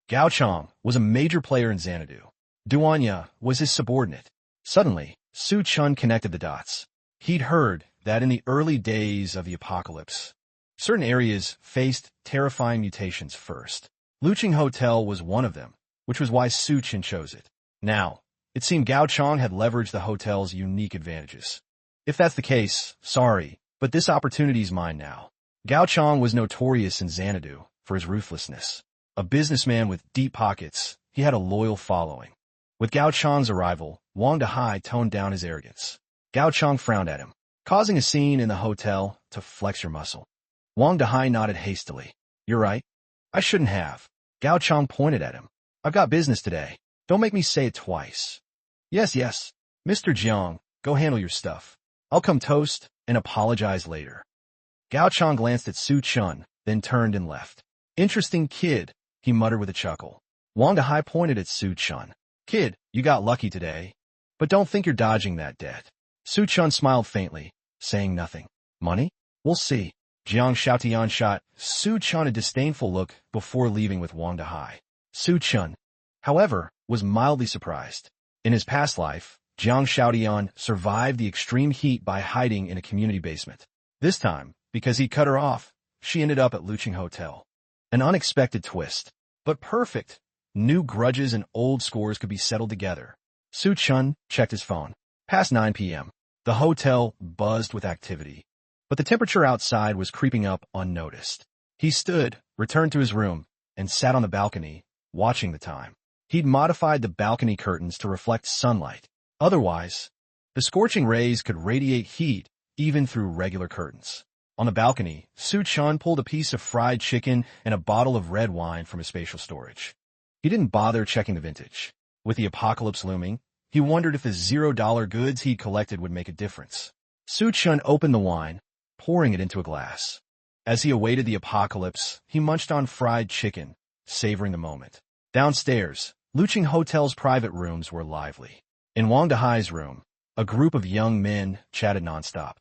Gao Chong was a major player in Xanadu. Duanya was his subordinate. Suddenly, Su Chun connected the dots. He'd heard that in the early days of the apocalypse, certain areas faced terrifying mutations first. Luching Hotel was one of them, which was why Su Chen chose it. Now, it seemed Gao Chong had leveraged the hotel's unique advantages. If that's the case, sorry, but this opportunity's mine now. Gao Chong was notorious in Xanadu for his ruthlessness. A businessman with deep pockets, he had a loyal following. With Gao Chong's arrival, Wang Dehai toned down his arrogance. Gao Chong frowned at him, causing a scene in the hotel to flex your muscle. Wang Dehai nodded hastily. "You're right. I shouldn't have." Gao Chong pointed at him. "I've got business today. Don't make me say it twice." Yes. Mr. Jiang, go handle your stuff. I'll come toast and apologize later." Gao Chong glanced at Su Chun, then turned and left. "Interesting kid," he muttered with a chuckle. Wang Dehai pointed at Su Chun. "Kid, you got lucky today. But don't think you're dodging that debt." Su Chun smiled faintly, saying nothing. "Money? We'll see." Jiang Xiaotian shot Su Chun a disdainful look before leaving with Wang Dehai. Su Chun, however, was mildly surprised. In his past life, Jiang Xiaotian survived the extreme heat by hiding in a community basement. This time, because he cut her off, she ended up at Luching Hotel. An unexpected twist, but perfect. New grudges and old scores could be settled together. Su Chun checked his phone. Past 9 p.m. The hotel buzzed with activity, but the temperature outside was creeping up unnoticed. He stood, returned to his room, and sat on the balcony, watching the time. He'd modified the balcony curtains to reflect sunlight. Otherwise, the scorching rays could radiate heat even through regular curtains. On the balcony, Su Chun pulled a piece of fried chicken and a bottle of red wine from his spatial storage. He didn't bother checking the vintage. With the apocalypse looming, he wondered if the $0 goods he'd collected would make a difference. Su Chun opened the wine, pouring it into a glass. As he awaited the apocalypse, he munched on fried chicken, savoring the moment. Downstairs, Luching Hotel's private rooms were lively. In Wang Dehai's room, a group of young men chatted nonstop.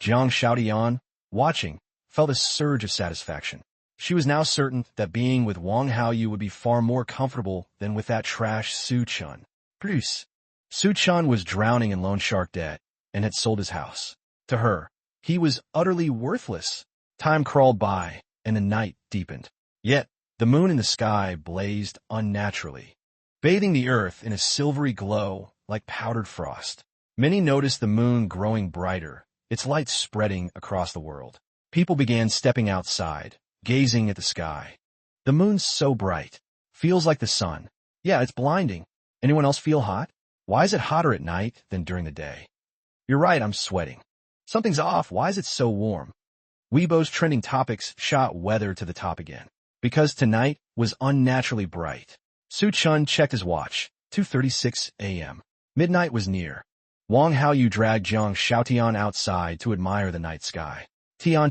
Jiang Xiaotian, watching, felt a surge of satisfaction. She was now certain that being with Wang Haoyu would be far more comfortable than with that trash Su Chun. Produce. Su Chun was drowning in loan shark debt and had sold his house. To her, he was utterly worthless. Time crawled by, and the night deepened. Yet, the moon in the sky blazed unnaturally, bathing the earth in a silvery glow like powdered frost. Many noticed the moon growing brighter, its light spreading across the world. People began stepping outside, gazing at the sky. "The moon's so bright. Feels like the sun. Yeah, it's blinding. Anyone else feel hot? Why is it hotter at night than during the day? You're right, I'm sweating. Something's off. Why is it so warm?" Weibo's trending topics shot weather to the top again. Because tonight was unnaturally bright. Su Chun checked his watch. 2:36 a.m. Midnight was near. Wang Haoyu dragged Jiang Xiaotian outside to admire the night sky. Tian,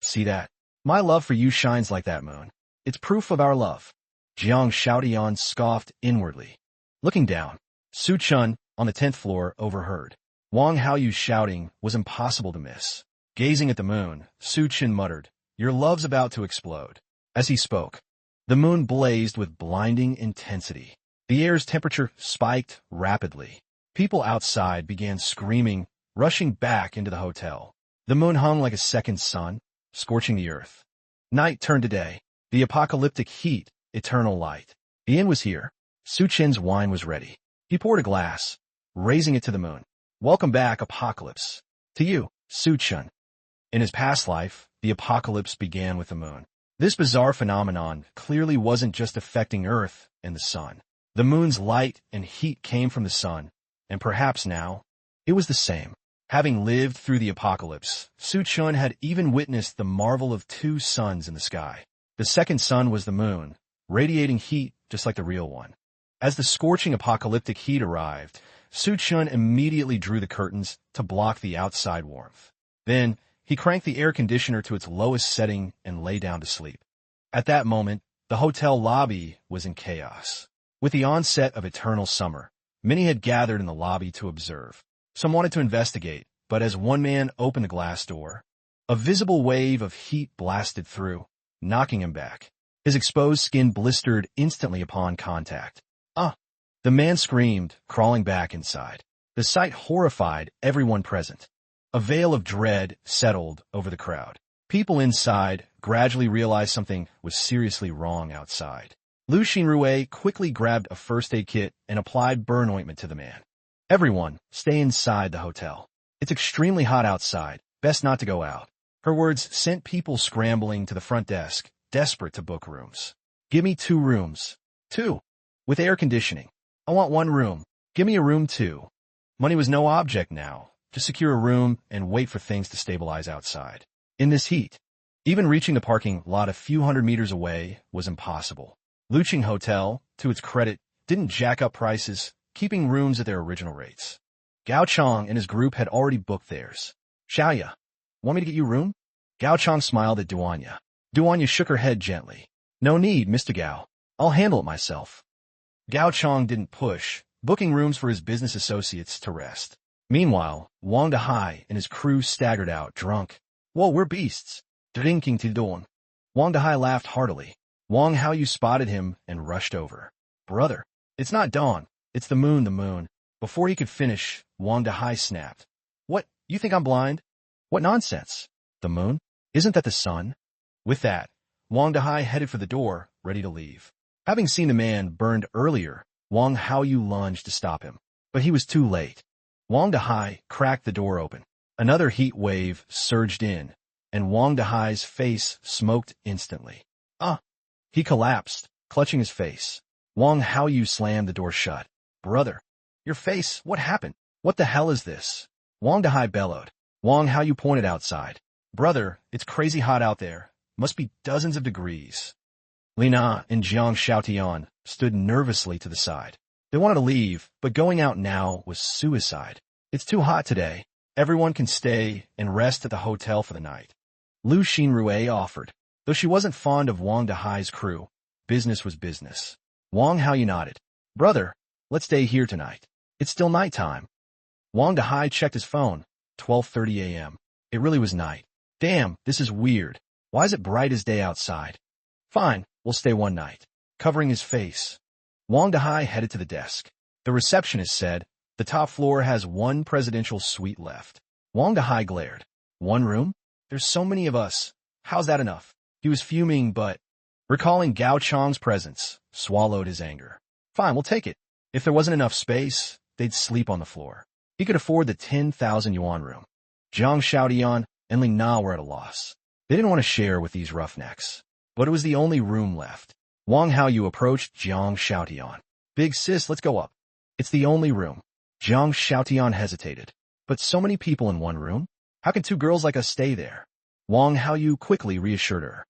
see that? My love for you shines like that moon. It's proof of our love." Jiang Xiaotian scoffed inwardly. Looking down, Su Chun, on the 10th floor, overheard. Wang Haoyu's shouting was impossible to miss. Gazing at the moon, Su Chun muttered, "Your love's about to explode." As he spoke, the moon blazed with blinding intensity. The air's temperature spiked rapidly. People outside began screaming, rushing back into the hotel. The moon hung like a second sun, scorching the earth. Night turned to day. The apocalyptic heat, eternal light. The inn was here. Su Chen's wine was ready. He poured a glass, raising it to the moon. Welcome back, Apocalypse. To you, Su Chen. In his past life, the apocalypse began with the moon. This bizarre phenomenon clearly wasn't just affecting Earth and the sun. The moon's light and heat came from the sun, and perhaps now, it was the same. Having lived through the apocalypse, Su Chen had even witnessed the marvel of two suns in the sky. The second sun was the moon, radiating heat just like the real one. As the scorching apocalyptic heat arrived, Su Chen immediately drew the curtains to block the outside warmth. Then, he cranked the air conditioner to its lowest setting and lay down to sleep. At that moment, the hotel lobby was in chaos. With the onset of eternal summer, many had gathered in the lobby to observe. Some wanted to investigate, but as one man opened the glass door, a visible wave of heat blasted through, knocking him back. His exposed skin blistered instantly upon contact. Ah! The man screamed, crawling back inside. The sight horrified everyone present. A veil of dread settled over the crowd. People inside gradually realized something was seriously wrong outside. Lu Xinrui quickly grabbed a first aid kit and applied burn ointment to the man. Everyone, stay inside the hotel. It's extremely hot outside. Best not to go out. Her words sent people scrambling to the front desk, desperate to book rooms. Give me 2 rooms. 2. With air conditioning. I want 1 room. Give me a room 2. Money was no object now. Just secure a room and wait for things to stabilize outside. In this heat, even reaching the parking lot a few hundred meters away was impossible. Luqing Hotel, to its credit, didn't jack up prices, keeping rooms at their original rates. Gao Chong and his group had already booked theirs. Xiaoya, want me to get you a room? Gao Chong smiled at Duanya. Duanya shook her head gently. No need, Mr. Gao. I'll handle it myself. Gao Chong didn't push, booking rooms for his business associates to rest. Meanwhile, Wang Dehai and his crew staggered out, drunk. Whoa, we're beasts. Drinking till dawn. Wang Dehai laughed heartily. Wang Haoyu spotted him and rushed over. Brother, it's not dawn. It's the moon. Before he could finish, Wang Dehai snapped. What, you think I'm blind? What nonsense? The moon? Isn't that the sun? With that, Wang Dehai headed for the door, ready to leave. Having seen the man burned earlier, Wang Haoyu lunged to stop him. But he was too late. Wang Dehai cracked the door open. Another heat wave surged in, and Wang Dehai's face smoked instantly. Ah! He collapsed, clutching his face. Wang Haoyu slammed the door shut. Brother, your face, what happened? What the hell is this? Wang Dehai bellowed. Wang Haoyu pointed outside. Brother, it's crazy hot out there. Must be dozens of degrees. Lina and Jiang Xiaotian stood nervously to the side. They wanted to leave, but going out now was suicide. It's too hot today. Everyone can stay and rest at the hotel for the night. Lu Xinrui offered. Though she wasn't fond of Wang Dehai's crew, business was business. Wang Haoyu nodded. Brother, let's stay here tonight. It's still nighttime. Wang Dehai checked his phone. 12:30 a.m. It really was night. Damn, this is weird. Why is it bright as day outside? Fine, we'll stay one night. Covering his face, Wang Dehai headed to the desk. The receptionist said, the top floor has 1 presidential suite left. Wang Dehai glared. 1 room? There's so many of us. How's that enough? He was fuming, but, recalling Gao Chong's presence, swallowed his anger. Fine, we'll take it. If there wasn't enough space, they'd sleep on the floor. He could afford the 10,000 yuan room. Jiang Xiaotian and Ling Na were at a loss. They didn't want to share with these roughnecks. But it was the only room left. Wang Haoyu approached Jiang Xiaotian. Big sis, let's go up. It's the only room. Jiang Xiaotian hesitated. But so many people in 1 room? How can 2 girls like us stay there? Wang Haoyu quickly reassured her.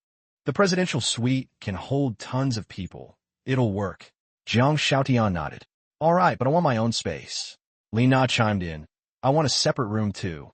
The presidential suite can hold tons of people. It'll work. Jiang Xiaotian nodded. All right, but I want my own space. Li Na chimed in. I want a separate room too.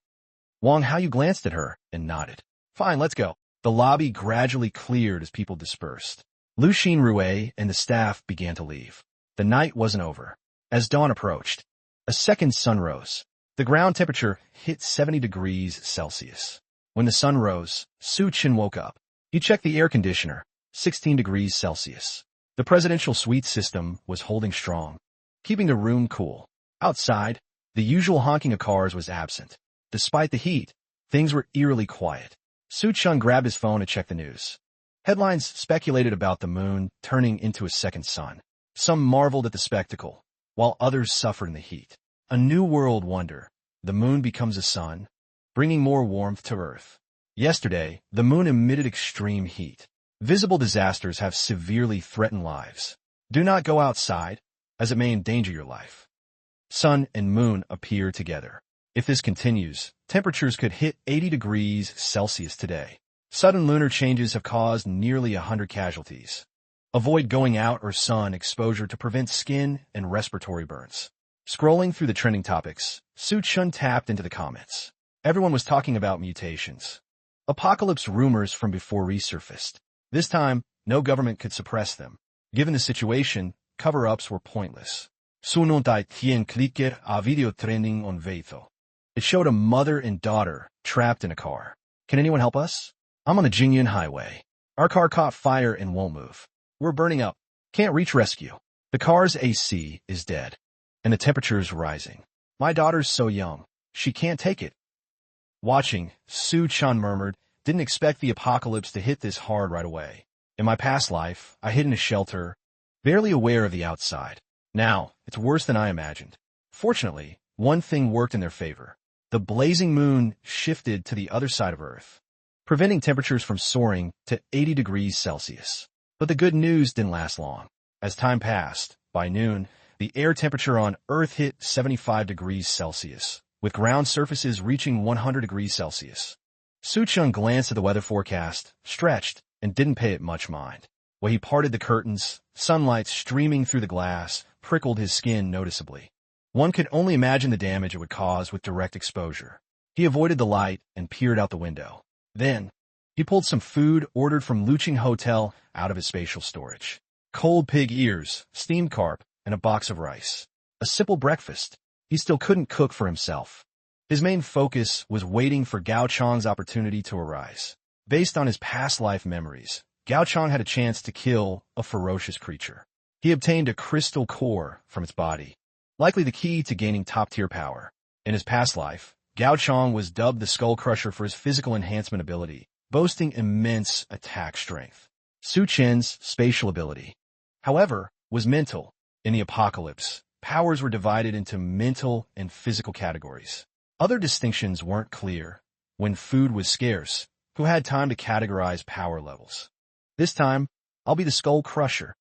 Wang Haoyu glanced at her and nodded. Fine, let's go. The lobby gradually cleared as people dispersed. Lu Xinrui and the staff began to leave. The night wasn't over. As dawn approached, a second sun rose. The ground temperature hit 70 degrees Celsius. When the sun rose, Su Chen woke up. He checked the air conditioner, 16 degrees Celsius. The presidential suite system was holding strong, keeping the room cool. Outside, the usual honking of cars was absent. Despite the heat, things were eerily quiet. Su-chun grabbed his phone to check the news. Headlines speculated about the moon turning into a second sun. Some marveled at the spectacle, while others suffered in the heat. A new world wonder. The moon becomes a sun, bringing more warmth to Earth. Yesterday, the moon emitted extreme heat. Visible disasters have severely threatened lives. Do not go outside, as it may endanger your life. Sun and moon appear together. If this continues, temperatures could hit 80 degrees Celsius today. Sudden lunar changes have caused nearly 100 casualties. Avoid going out or sun exposure to prevent skin and respiratory burns. Scrolling through the trending topics, Su-chun tapped into the comments. Everyone was talking about mutations. Apocalypse rumors from before resurfaced. This time, no government could suppress them. Given the situation, cover-ups were pointless. Sununtai tien clicker a video trending on Veito. It showed a mother and daughter trapped in a car. Can anyone help us? I'm on the Jingyan Highway. Our car caught fire and won't move. We're burning up. Can't reach rescue. The car's AC is dead, and the temperature's rising. My daughter's so young. She can't take it. Watching, Su-chun murmured, didn't expect the apocalypse to hit this hard right away. In my past life, I hid in a shelter, barely aware of the outside. Now, it's worse than I imagined. Fortunately, one thing worked in their favor. The blazing moon shifted to the other side of Earth, preventing temperatures from soaring to 80 degrees Celsius. But the good news didn't last long. As time passed, by noon, the air temperature on Earth hit 75 degrees Celsius, with ground surfaces reaching 100 degrees Celsius. Su-chun glanced at the weather forecast, stretched, and didn't pay it much mind. When he parted the curtains, sunlight streaming through the glass prickled his skin noticeably. One could only imagine the damage it would cause with direct exposure. He avoided the light and peered out the window. Then, he pulled some food ordered from Luching Hotel out of his spatial storage. Cold pig ears, steamed carp, and a box of rice. A simple breakfast. He still couldn't cook for himself. His main focus was waiting for Gao Chong's opportunity to arise. Based on his past life memories, Gao Chong had a chance to kill a ferocious creature. He obtained a crystal core from its body, likely the key to gaining top-tier power. In his past life, Gao Chong was dubbed the Skull Crusher for his physical enhancement ability, boasting immense attack strength. Su-chun's spatial ability, however, was mental. In the apocalypse, powers were divided into mental and physical categories. Other distinctions weren't clear. When food was scarce, who had time to categorize power levels? This time, I'll be the Skull Crusher.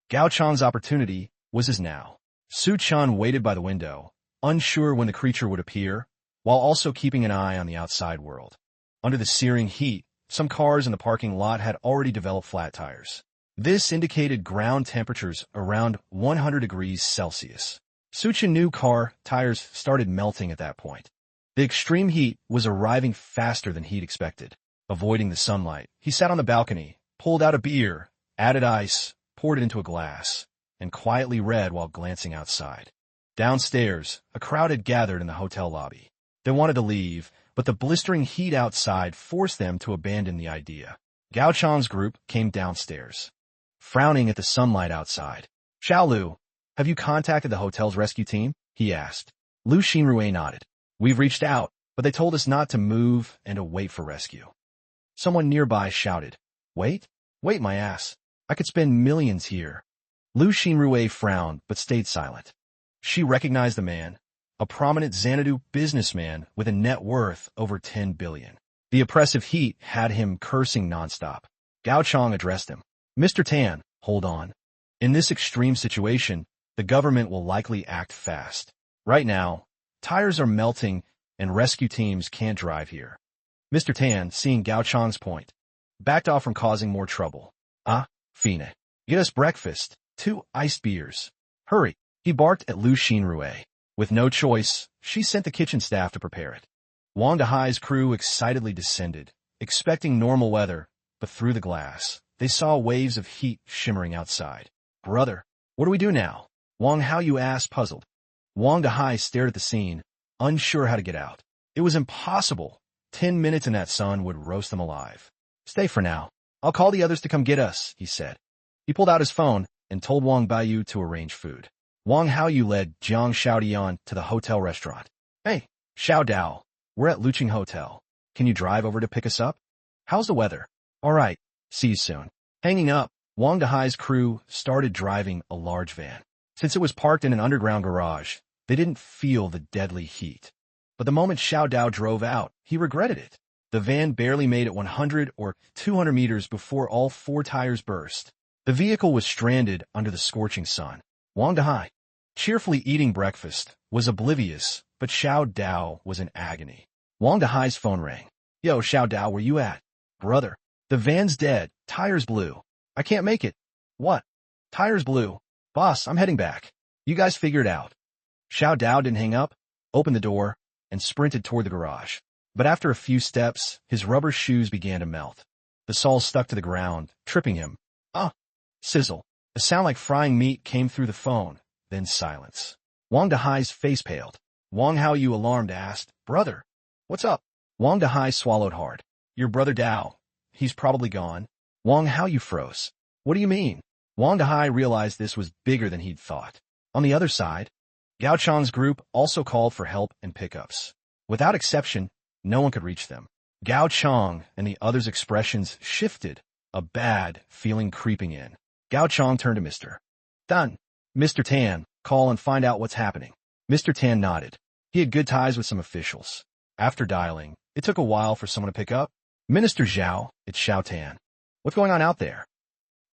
Gao Chong's opportunity was his now. Su-chun waited by the window, unsure when the creature would appear, while also keeping an eye on the outside world. Under the searing heat, some cars in the parking lot had already developed flat tires. This indicated ground temperatures around 100 degrees Celsius. Su-chun's new car tires started melting at that point. The extreme heat was arriving faster than he'd expected. Avoiding the sunlight, he sat on the balcony, pulled out a beer, added ice, poured it into a glass, and quietly read while glancing outside. Downstairs, a crowd had gathered in the hotel lobby. They wanted to leave, but the blistering heat outside forced them to abandon the idea. Gao Chong's group came downstairs, frowning at the sunlight outside. "Xiaolu, have you contacted the hotel's rescue team?" he asked. Lu Xinrui nodded. "We've reached out, but they told us not to move and to wait for rescue." Someone nearby shouted, "Wait? Wait my ass. I could spend millions here." Lu Xinrui frowned but stayed silent. She recognized the man, a prominent Xanadu businessman with a net worth over 10 billion. The oppressive heat had him cursing nonstop. Gao Chong addressed him. "Mr. Tan, hold on. In this extreme situation, the government will likely act fast. Right now, tires are melting and rescue teams can't drive here." Mr. Tan, seeing Gao Chong's point, backed off from causing more trouble. "Ah, Fina, get us breakfast, 2 iced beers. Hurry," he barked at Lu Xinrui. With no choice, she sent the kitchen staff to prepare it. Wang Dahai's crew excitedly descended, expecting normal weather, but through the glass, they saw waves of heat shimmering outside. "Brother, what do we do now?" Wang Haoyu asked, puzzled. Wang Dahai stared at the scene, unsure how to get out. It was impossible. 10 minutes in that sun would roast them alive. "Stay for now. I'll call the others to come get us," he said. He pulled out his phone and told Wang Baiyu to arrange food. Wang Haoyu led Jiang Xiaodian to the hotel restaurant. Hey, Xiao Dao, we're at Luqing Hotel. Can you drive over to pick us up? How's the weather? All right, see you soon. Hanging up, Wang Dahai's crew started driving a large van. Since it was parked in an underground garage, they didn't feel the deadly heat. But the moment Xiao Dao drove out, he regretted it. The van barely made it 100 or 200 meters before all 4 tires burst. The vehicle was stranded under the scorching sun. Wang Dahai, cheerfully eating breakfast, was oblivious, but Xiao Dao was in agony. Wang Dahai's phone rang. Yo, Xiao Dao, where you at? Brother, the van's dead. Tires blew. I can't make it. What? Tires blew. Boss, I'm heading back. You guys figure it out. Xiao Dao didn't hang up, opened the door, and sprinted toward the garage. But after a few steps, his rubber shoes began to melt. The soles stuck to the ground, tripping him. Ah! Sizzle. A sound like frying meat came through the phone, then silence. Wang Dahai's face paled. Wang Haoyu, alarmed, asked, Brother, what's up? Wang Dahai swallowed hard. Your brother Dao. He's probably gone. Wang Haoyu froze. What do you mean? Wang Dahai realized this was bigger than he'd thought. On the other side, Gao Chang's group also called for help and pickups. Without exception, no one could reach them. Gao Chang and the others' expressions shifted, a bad feeling creeping in. Gao Chang turned to Mr. Tan. Mr. Tan, call and find out what's happening. Mr. Tan nodded. He had good ties with some officials. After dialing, it took a while for someone to pick up. Minister Zhao, it's Xiao Tan. What's going on out there?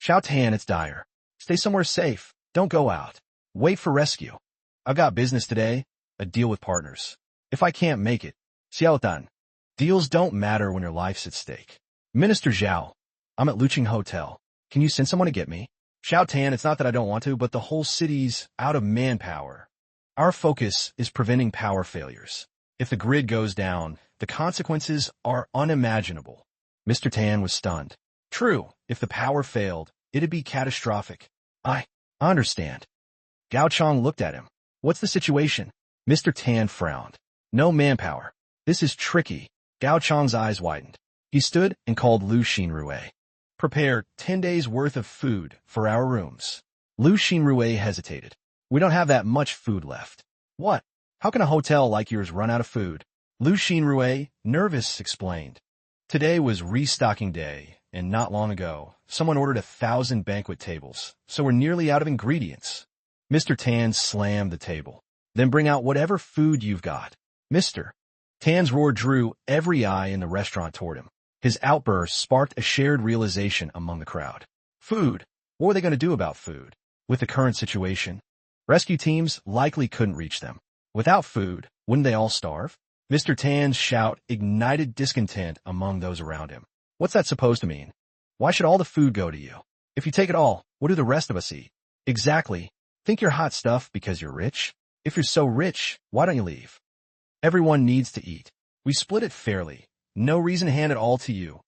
Xiao Tan, it's dire. Stay somewhere safe. Don't go out. Wait for rescue. I've got business today, a deal with partners. If I can't make it, Xiao Tan. Deals don't matter when your life's at stake. Minister Zhao, I'm at Luqing Hotel. Can you send someone to get me? Xiao Tan, it's not that I don't want to, but the whole city's out of manpower. Our focus is preventing power failures. If the grid goes down, the consequences are unimaginable. Mr. Tan was stunned. True, if the power failed, it'd be catastrophic. I understand. Gao Chang looked at him. What's the situation? Mr. Tan frowned. No manpower. This is tricky. Gao Chang's eyes widened. He stood and called Lu Xinrui. Prepare 10 days' worth of food for our rooms. Lu Xinrui hesitated. We don't have that much food left. What? How can a hotel like yours run out of food? Lu Xinrui, nervous, explained. Today was restocking day, and not long ago, someone ordered 1,000 banquet tables, so we're nearly out of ingredients. Mr. Tan slammed the table. Then bring out whatever food you've got. Mr. Tan's roar drew every eye in the restaurant toward him. His outburst sparked a shared realization among the crowd. Food. What were they going to do about food? With the current situation, rescue teams likely couldn't reach them. Without food, wouldn't they all starve? Mr. Tan's shout ignited discontent among those around him. What's that supposed to mean? Why should all the food go to you? If you take it all, what do the rest of us eat? Exactly. Think you're hot stuff because you're rich? If you're so rich, why don't you leave? Everyone needs to eat. We split it fairly. No reason to hand it all to you.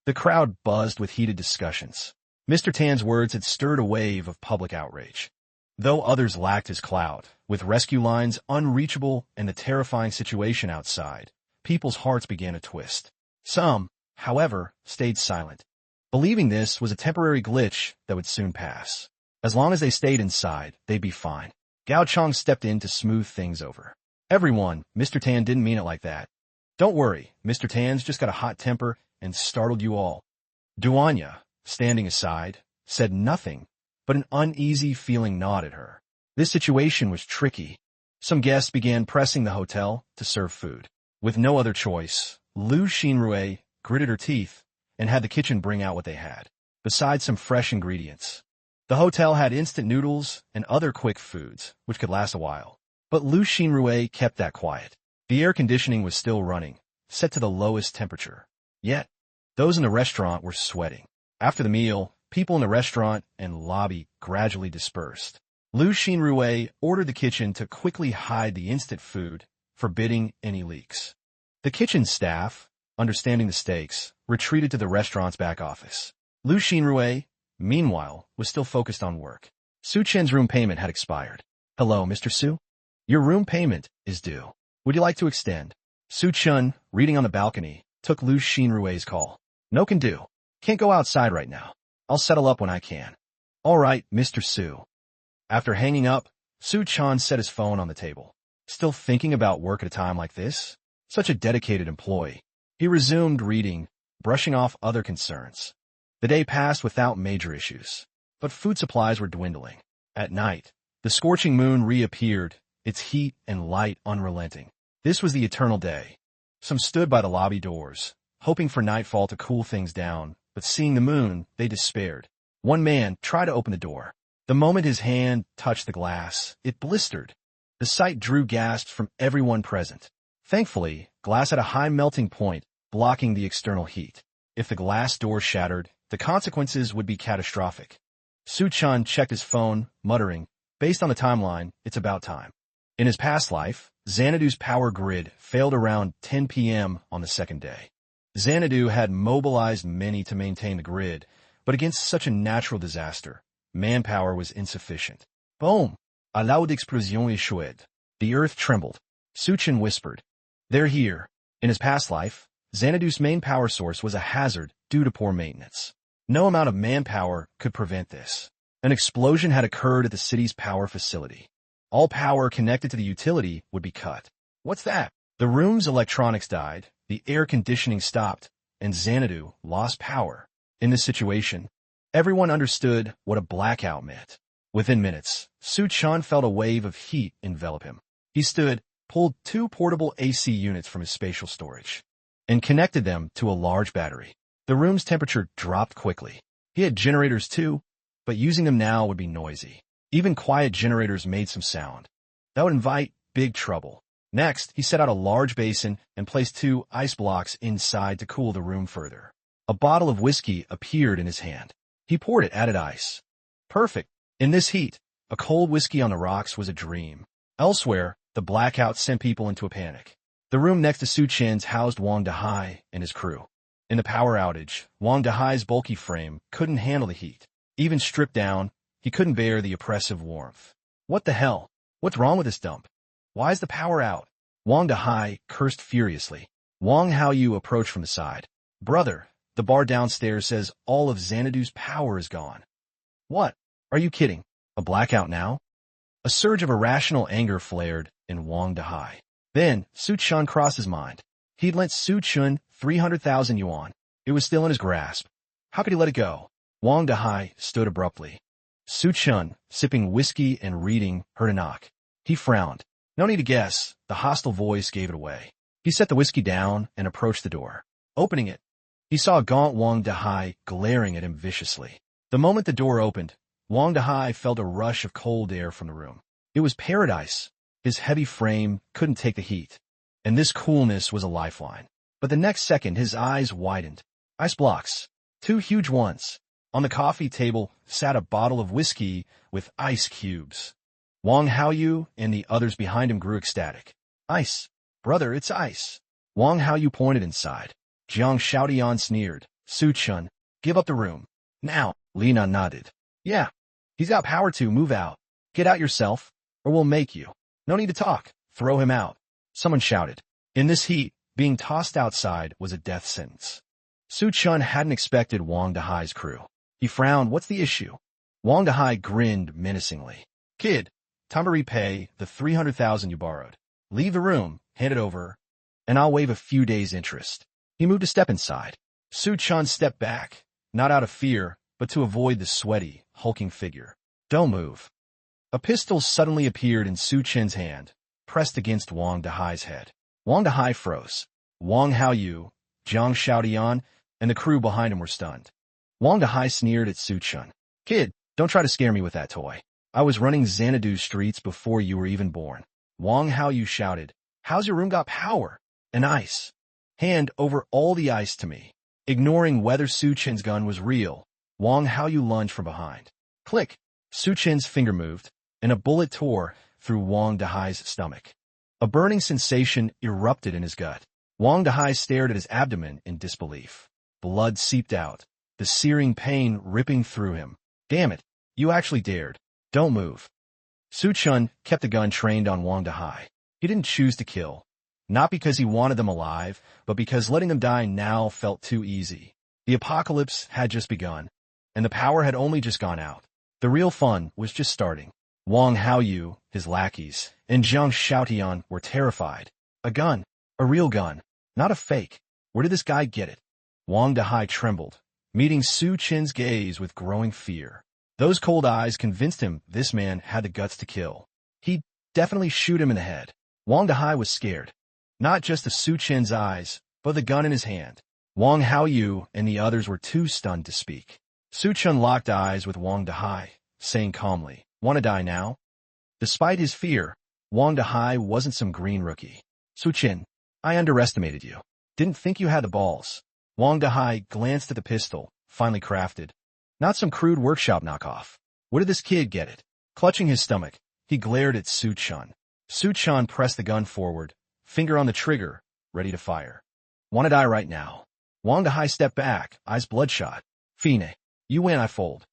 The crowd buzzed with heated discussions. Mr. Tan's words had stirred a wave of public outrage. Though others lacked his clout, with rescue lines unreachable and the terrifying situation outside, people's hearts began to twist. Some, however, stayed silent, believing this was a temporary glitch that would soon pass. As long as they stayed inside, they'd be fine. Gao Chang stepped in to smooth things over. Everyone, Mr. Tan didn't mean it like that. Don't worry, Mr. Tan's just got a hot temper and startled you all. Duanya, standing aside, said nothing, but an uneasy feeling gnawed at her. This situation was tricky. Some guests began pressing the hotel to serve food. With no other choice, Lu Xinrui gritted her teeth and had the kitchen bring out what they had, besides some fresh ingredients. The hotel had instant noodles and other quick foods, which could last a while. But Lu Xinrui kept that quiet. The air conditioning was still running, set to the lowest temperature. Yet, those in the restaurant were sweating. After the meal, people in the restaurant and lobby gradually dispersed. Lu Xinrui ordered the kitchen to quickly hide the instant food, forbidding any leaks. The kitchen staff, understanding the stakes, retreated to the restaurant's back office. Lu Xinrui, meanwhile, was still focused on work. Su Chen's room payment had expired. Hello, Mr. Su? Your room payment is due. Would you like to extend? Su Chen, reading on the balcony, took Lu Xinrui's call. No can do. Can't go outside right now. I'll settle up when I can. All right, Mr. Su. After hanging up, Su Chan set his phone on the table. Still thinking about work at a time like this? Such a dedicated employee. He resumed reading, brushing off other concerns. The day passed without major issues, but food supplies were dwindling. At night, the scorching moon reappeared, its heat and light unrelenting. This was the eternal day. Some stood by the lobby doors, hoping for nightfall to cool things down, but seeing the moon, they despaired. One man tried to open the door. The moment his hand touched the glass, it blistered. The sight drew gasps from everyone present. Thankfully, glass had a high melting point, blocking the external heat. If the glass door shattered, the consequences would be catastrophic. Su Chan checked his phone, muttering, "Based on the timeline, it's about time." In his past life, Xanadu's power grid failed around 10 p.m. on the second day. Xanadu had mobilized many to maintain the grid, but against such a natural disaster, manpower was insufficient. Boom! A loud explosion échoued. The earth trembled. Su Chan whispered, "They're here." In his past life, Xanadu's main power source was a hazard due to poor maintenance. No amount of manpower could prevent this. An explosion had occurred at the city's power facility. All power connected to the utility would be cut. What's that? The room's electronics died, the air conditioning stopped, and Xanadu lost power. In this situation, everyone understood what a blackout meant. Within minutes, Su Chan felt a wave of heat envelop him. He stood, pulled 2 portable AC units from his spatial storage, and connected them to a large battery. The room's temperature dropped quickly. He had generators too, but using them now would be noisy. Even quiet generators made some sound. That would invite big trouble. Next, he set out a large basin and placed 2 ice blocks inside to cool the room further. A bottle of whiskey appeared in his hand. He poured it, added ice. Perfect. In this heat, a cold whiskey on the rocks was a dream. Elsewhere, the blackout sent people into a panic. The room next to Su Chan's housed Wang Dahai and his crew. In the power outage, Wang Dahai's bulky frame couldn't handle the heat. Even stripped down, he couldn't bear the oppressive warmth. What the hell? What's wrong with this dump? Why is the power out? Wang Dahai cursed furiously. Wang Haoyu approached from the side. "Brother, the bar downstairs says all of Xanadu's power is gone." "What? Are you kidding? A blackout now?" A surge of irrational anger flared in Wang Dahai. Then, Su Chan crossed his mind. He'd lent Su Chan 300,000 yuan. It was still in his grasp. How could he let it go? Wang Dahai stood abruptly. Su Chan, sipping whiskey and reading, heard a knock. He frowned. No need to guess, the hostile voice gave it away. He set the whiskey down and approached the door. Opening it, he saw a gaunt Wang Dahai glaring at him viciously. The moment the door opened, Wang Dahai felt a rush of cold air from the room. It was paradise. His heavy frame couldn't take the heat, and this coolness was a lifeline. But the next second, his eyes widened. Ice blocks. 2 huge ones. On the coffee table sat a bottle of whiskey with ice cubes. Wang Haoyu and the others behind him grew ecstatic. "Ice. Brother, it's ice." Wang Haoyu pointed inside. Jiang Shaotian sneered. "Su Chan, give up the room. Now." Lina nodded. "Yeah. He's got power to move out. Get out yourself, or we'll make you. No need to talk. Throw him out." Someone shouted. In this heat, being tossed outside was a death sentence. Su Chan hadn't expected Wang Dahai's crew. He frowned. "What's the issue?" Wang Dahai grinned menacingly. "Kid, time to repay the 300,000 you borrowed. Leave the room, hand it over, and I'll waive a few days' interest." He moved a step inside. Su Chan stepped back, not out of fear, but to avoid the sweaty, hulking figure. "Don't move." A pistol suddenly appeared in Su Chan's hand, pressed against Wang Dahai's head. Wang Dahai froze. Wang Haoyu, Jiang Shaotian, and the crew behind him were stunned. Wang Dahai sneered at Su Chan. "Kid, don't try to scare me with that toy. I was running Xanadu's streets before you were even born." Wang Haoyu shouted, "How's your room got power? And ice? Hand over all the ice to me." Ignoring whether Su Chan's gun was real, Wang Haoyu lunged from behind. Click! Su Chan's finger moved, and a bullet tore through Wang Dahai's stomach. A burning sensation erupted in his gut. Wang Dahai stared at his abdomen in disbelief. Blood seeped out, the searing pain ripping through him. "Damn it, you actually dared. Don't move." Su Chan kept the gun trained on Wang Dahai. He didn't choose to kill, not because he wanted them alive, but because letting them die now felt too easy. The apocalypse had just begun, and the power had only just gone out. The real fun was just starting. Wang Haoyu, his lackeys, and Zhang Xiaotian were terrified. A gun. A real gun. Not a fake. Where did this guy get it? Wang Dahai trembled, meeting Su Qin's gaze with growing fear. Those cold eyes convinced him this man had the guts to kill. He'd definitely shoot him in the head. Wang Dahai was scared. Not just the Su Qin's eyes, but the gun in his hand. Wang Haoyu and the others were too stunned to speak. Su Qin locked eyes with Wang Dahai, saying calmly, "Want to die now?" Despite his fear, Wang Dahai wasn't some green rookie. "Su Qin, I underestimated you. Didn't think you had the balls." Wang Dahai glanced at the pistol, finely crafted. Not some crude workshop knockoff. Where did this kid get it? Clutching his stomach, he glared at Su Qin. Su Qin pressed the gun forward, finger on the trigger, ready to fire. "Want to die right now?" Wang Dahai stepped back, eyes bloodshot. "Fine. You win, I fold."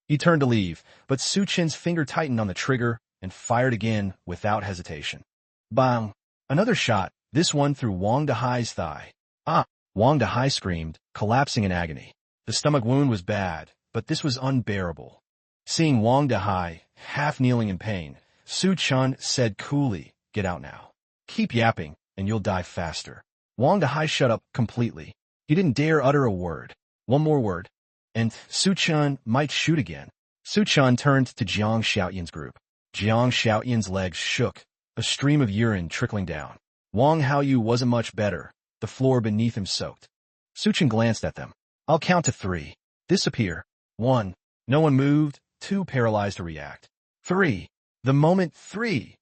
He turned to leave, but Su Qin's finger tightened on the trigger and fired again without hesitation. Bang! Another shot, this one through Wang Dahai's thigh. "Ah!" Wang Dahai screamed, collapsing in agony. The stomach wound was bad, but this was unbearable. Seeing Wang Dahai, half kneeling in pain, Su Qin said coolly, "Get out now. Keep yapping, and you'll die faster." Wang Dahai shut up completely. He didn't dare utter a word. One more word, and Su Qin might shoot again. Su Qin turned to Zhang Xiaotian's group. Zhang Xiaotian's legs shook, a stream of urine trickling down. Wang Haoyu wasn't much better, the floor beneath him soaked. Su Qin glanced at them. "I'll count to 3. Disappear." 1. No one moved, 2 paralyzed to react. 3. The moment 3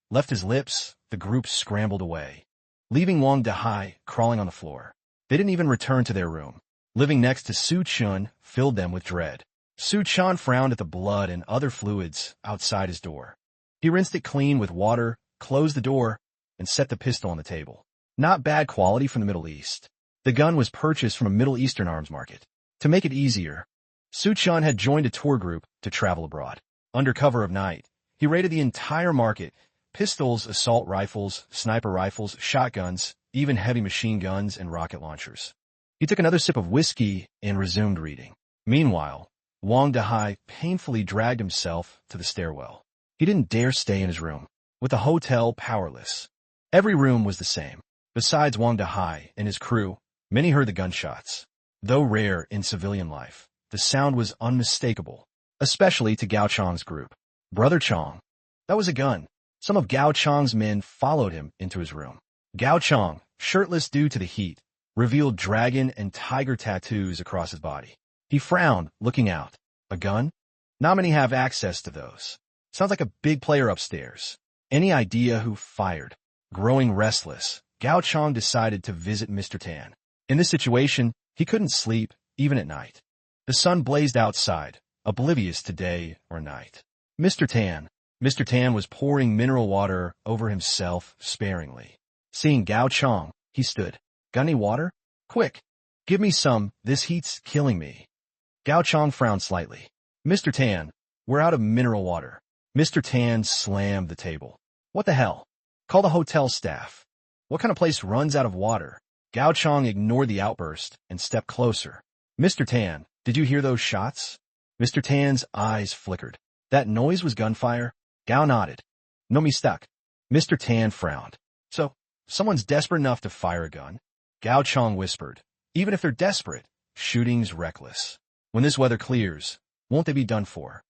left his lips, the group scrambled away, leaving Wang Dahai crawling on the floor. They didn't even return to their room. Living next to Su Qin filled them with dread. Su Qin frowned at the blood and other fluids outside his door. He rinsed it clean with water, closed the door, and set the pistol on the table. Not bad quality from the Middle East. The gun was purchased from a Middle Eastern arms market. To make it easier, Su Qin had joined a tour group to travel abroad. Under cover of night, he raided the entire market: pistols, assault rifles, sniper rifles, shotguns, even heavy machine guns and rocket launchers. He took another sip of whiskey and resumed reading. Meanwhile, Wang Dahai painfully dragged himself to the stairwell. He didn't dare stay in his room, with the hotel powerless. Every room was the same. Besides Wang Dahai and his crew, many heard the gunshots. Though rare in civilian life, the sound was unmistakable, especially to Gao Chang's group. Brother Chang. That was a gun. Some of Gao Chang's men followed him into his room. Gao Chang, shirtless due to the heat, revealed dragon and tiger tattoos across his body. He frowned, looking out. A gun? Not many have access to those. Sounds like a big player upstairs. Any idea who fired? Growing restless, Gao Chang decided to visit Mr. Tan. In this situation, he couldn't sleep, even at night. The sun blazed outside, oblivious to day or night. Mr. Tan was pouring mineral water over himself sparingly. Seeing Gao Chang, he stood. "Got any water? Quick! Give me some, this heat's killing me." Gao Chang frowned slightly. "Mr. Tan, we're out of mineral water." Mr. Tan slammed the table. "What the hell? Call the hotel staff. What kind of place runs out of water?" Gao Chang ignored the outburst and stepped closer. "Mr. Tan, did you hear those shots?" Mr. Tan's eyes flickered. "That noise was gunfire?" Gao nodded. "No mistake." Mr. Tan frowned. "So, someone's desperate enough to fire a gun?" Gao Chang whispered. "Even if they're desperate, shooting's reckless. When this weather clears, won't they be done for?"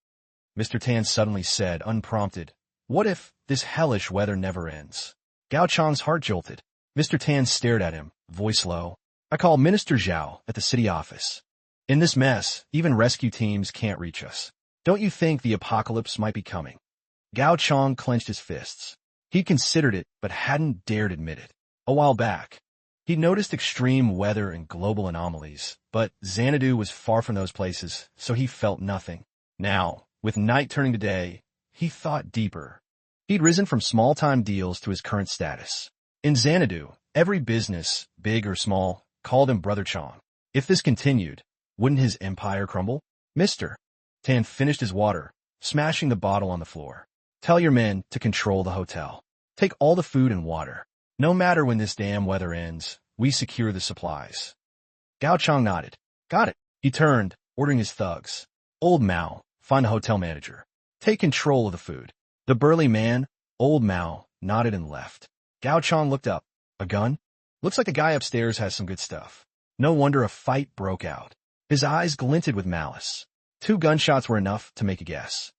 Mr. Tan suddenly said, unprompted, "What if this hellish weather never ends?" Gao Chang's heart jolted. Mr. Tan stared at him, voice low. "I call Minister Zhao at the city office. In this mess, even rescue teams can't reach us. Don't you think the apocalypse might be coming?" Gao Chang clenched his fists. He'd considered it, but hadn't dared admit it. A while back, he noticed extreme weather and global anomalies, but Xanadu was far from those places, so he felt nothing. Now, with night turning to day, he thought deeper. He'd risen from small-time deals to his current status. In Xanadu, every business, big or small, called him Brother Chang. If this continued, wouldn't his empire crumble? Mr. Tan finished his water, smashing the bottle on the floor. "Tell your men to control the hotel. Take all the food and water. No matter when this damn weather ends, we secure the supplies." Gao Chang nodded. "Got it." He turned, ordering his thugs. "Old Mao, Find the hotel manager. Take control of the food. The burly man, old Mao, nodded and left. Gao Chong looked up. A gun? Looks like the guy upstairs has some good stuff. No wonder a fight broke out. His eyes glinted with malice. 2 gunshots were enough to make a guess.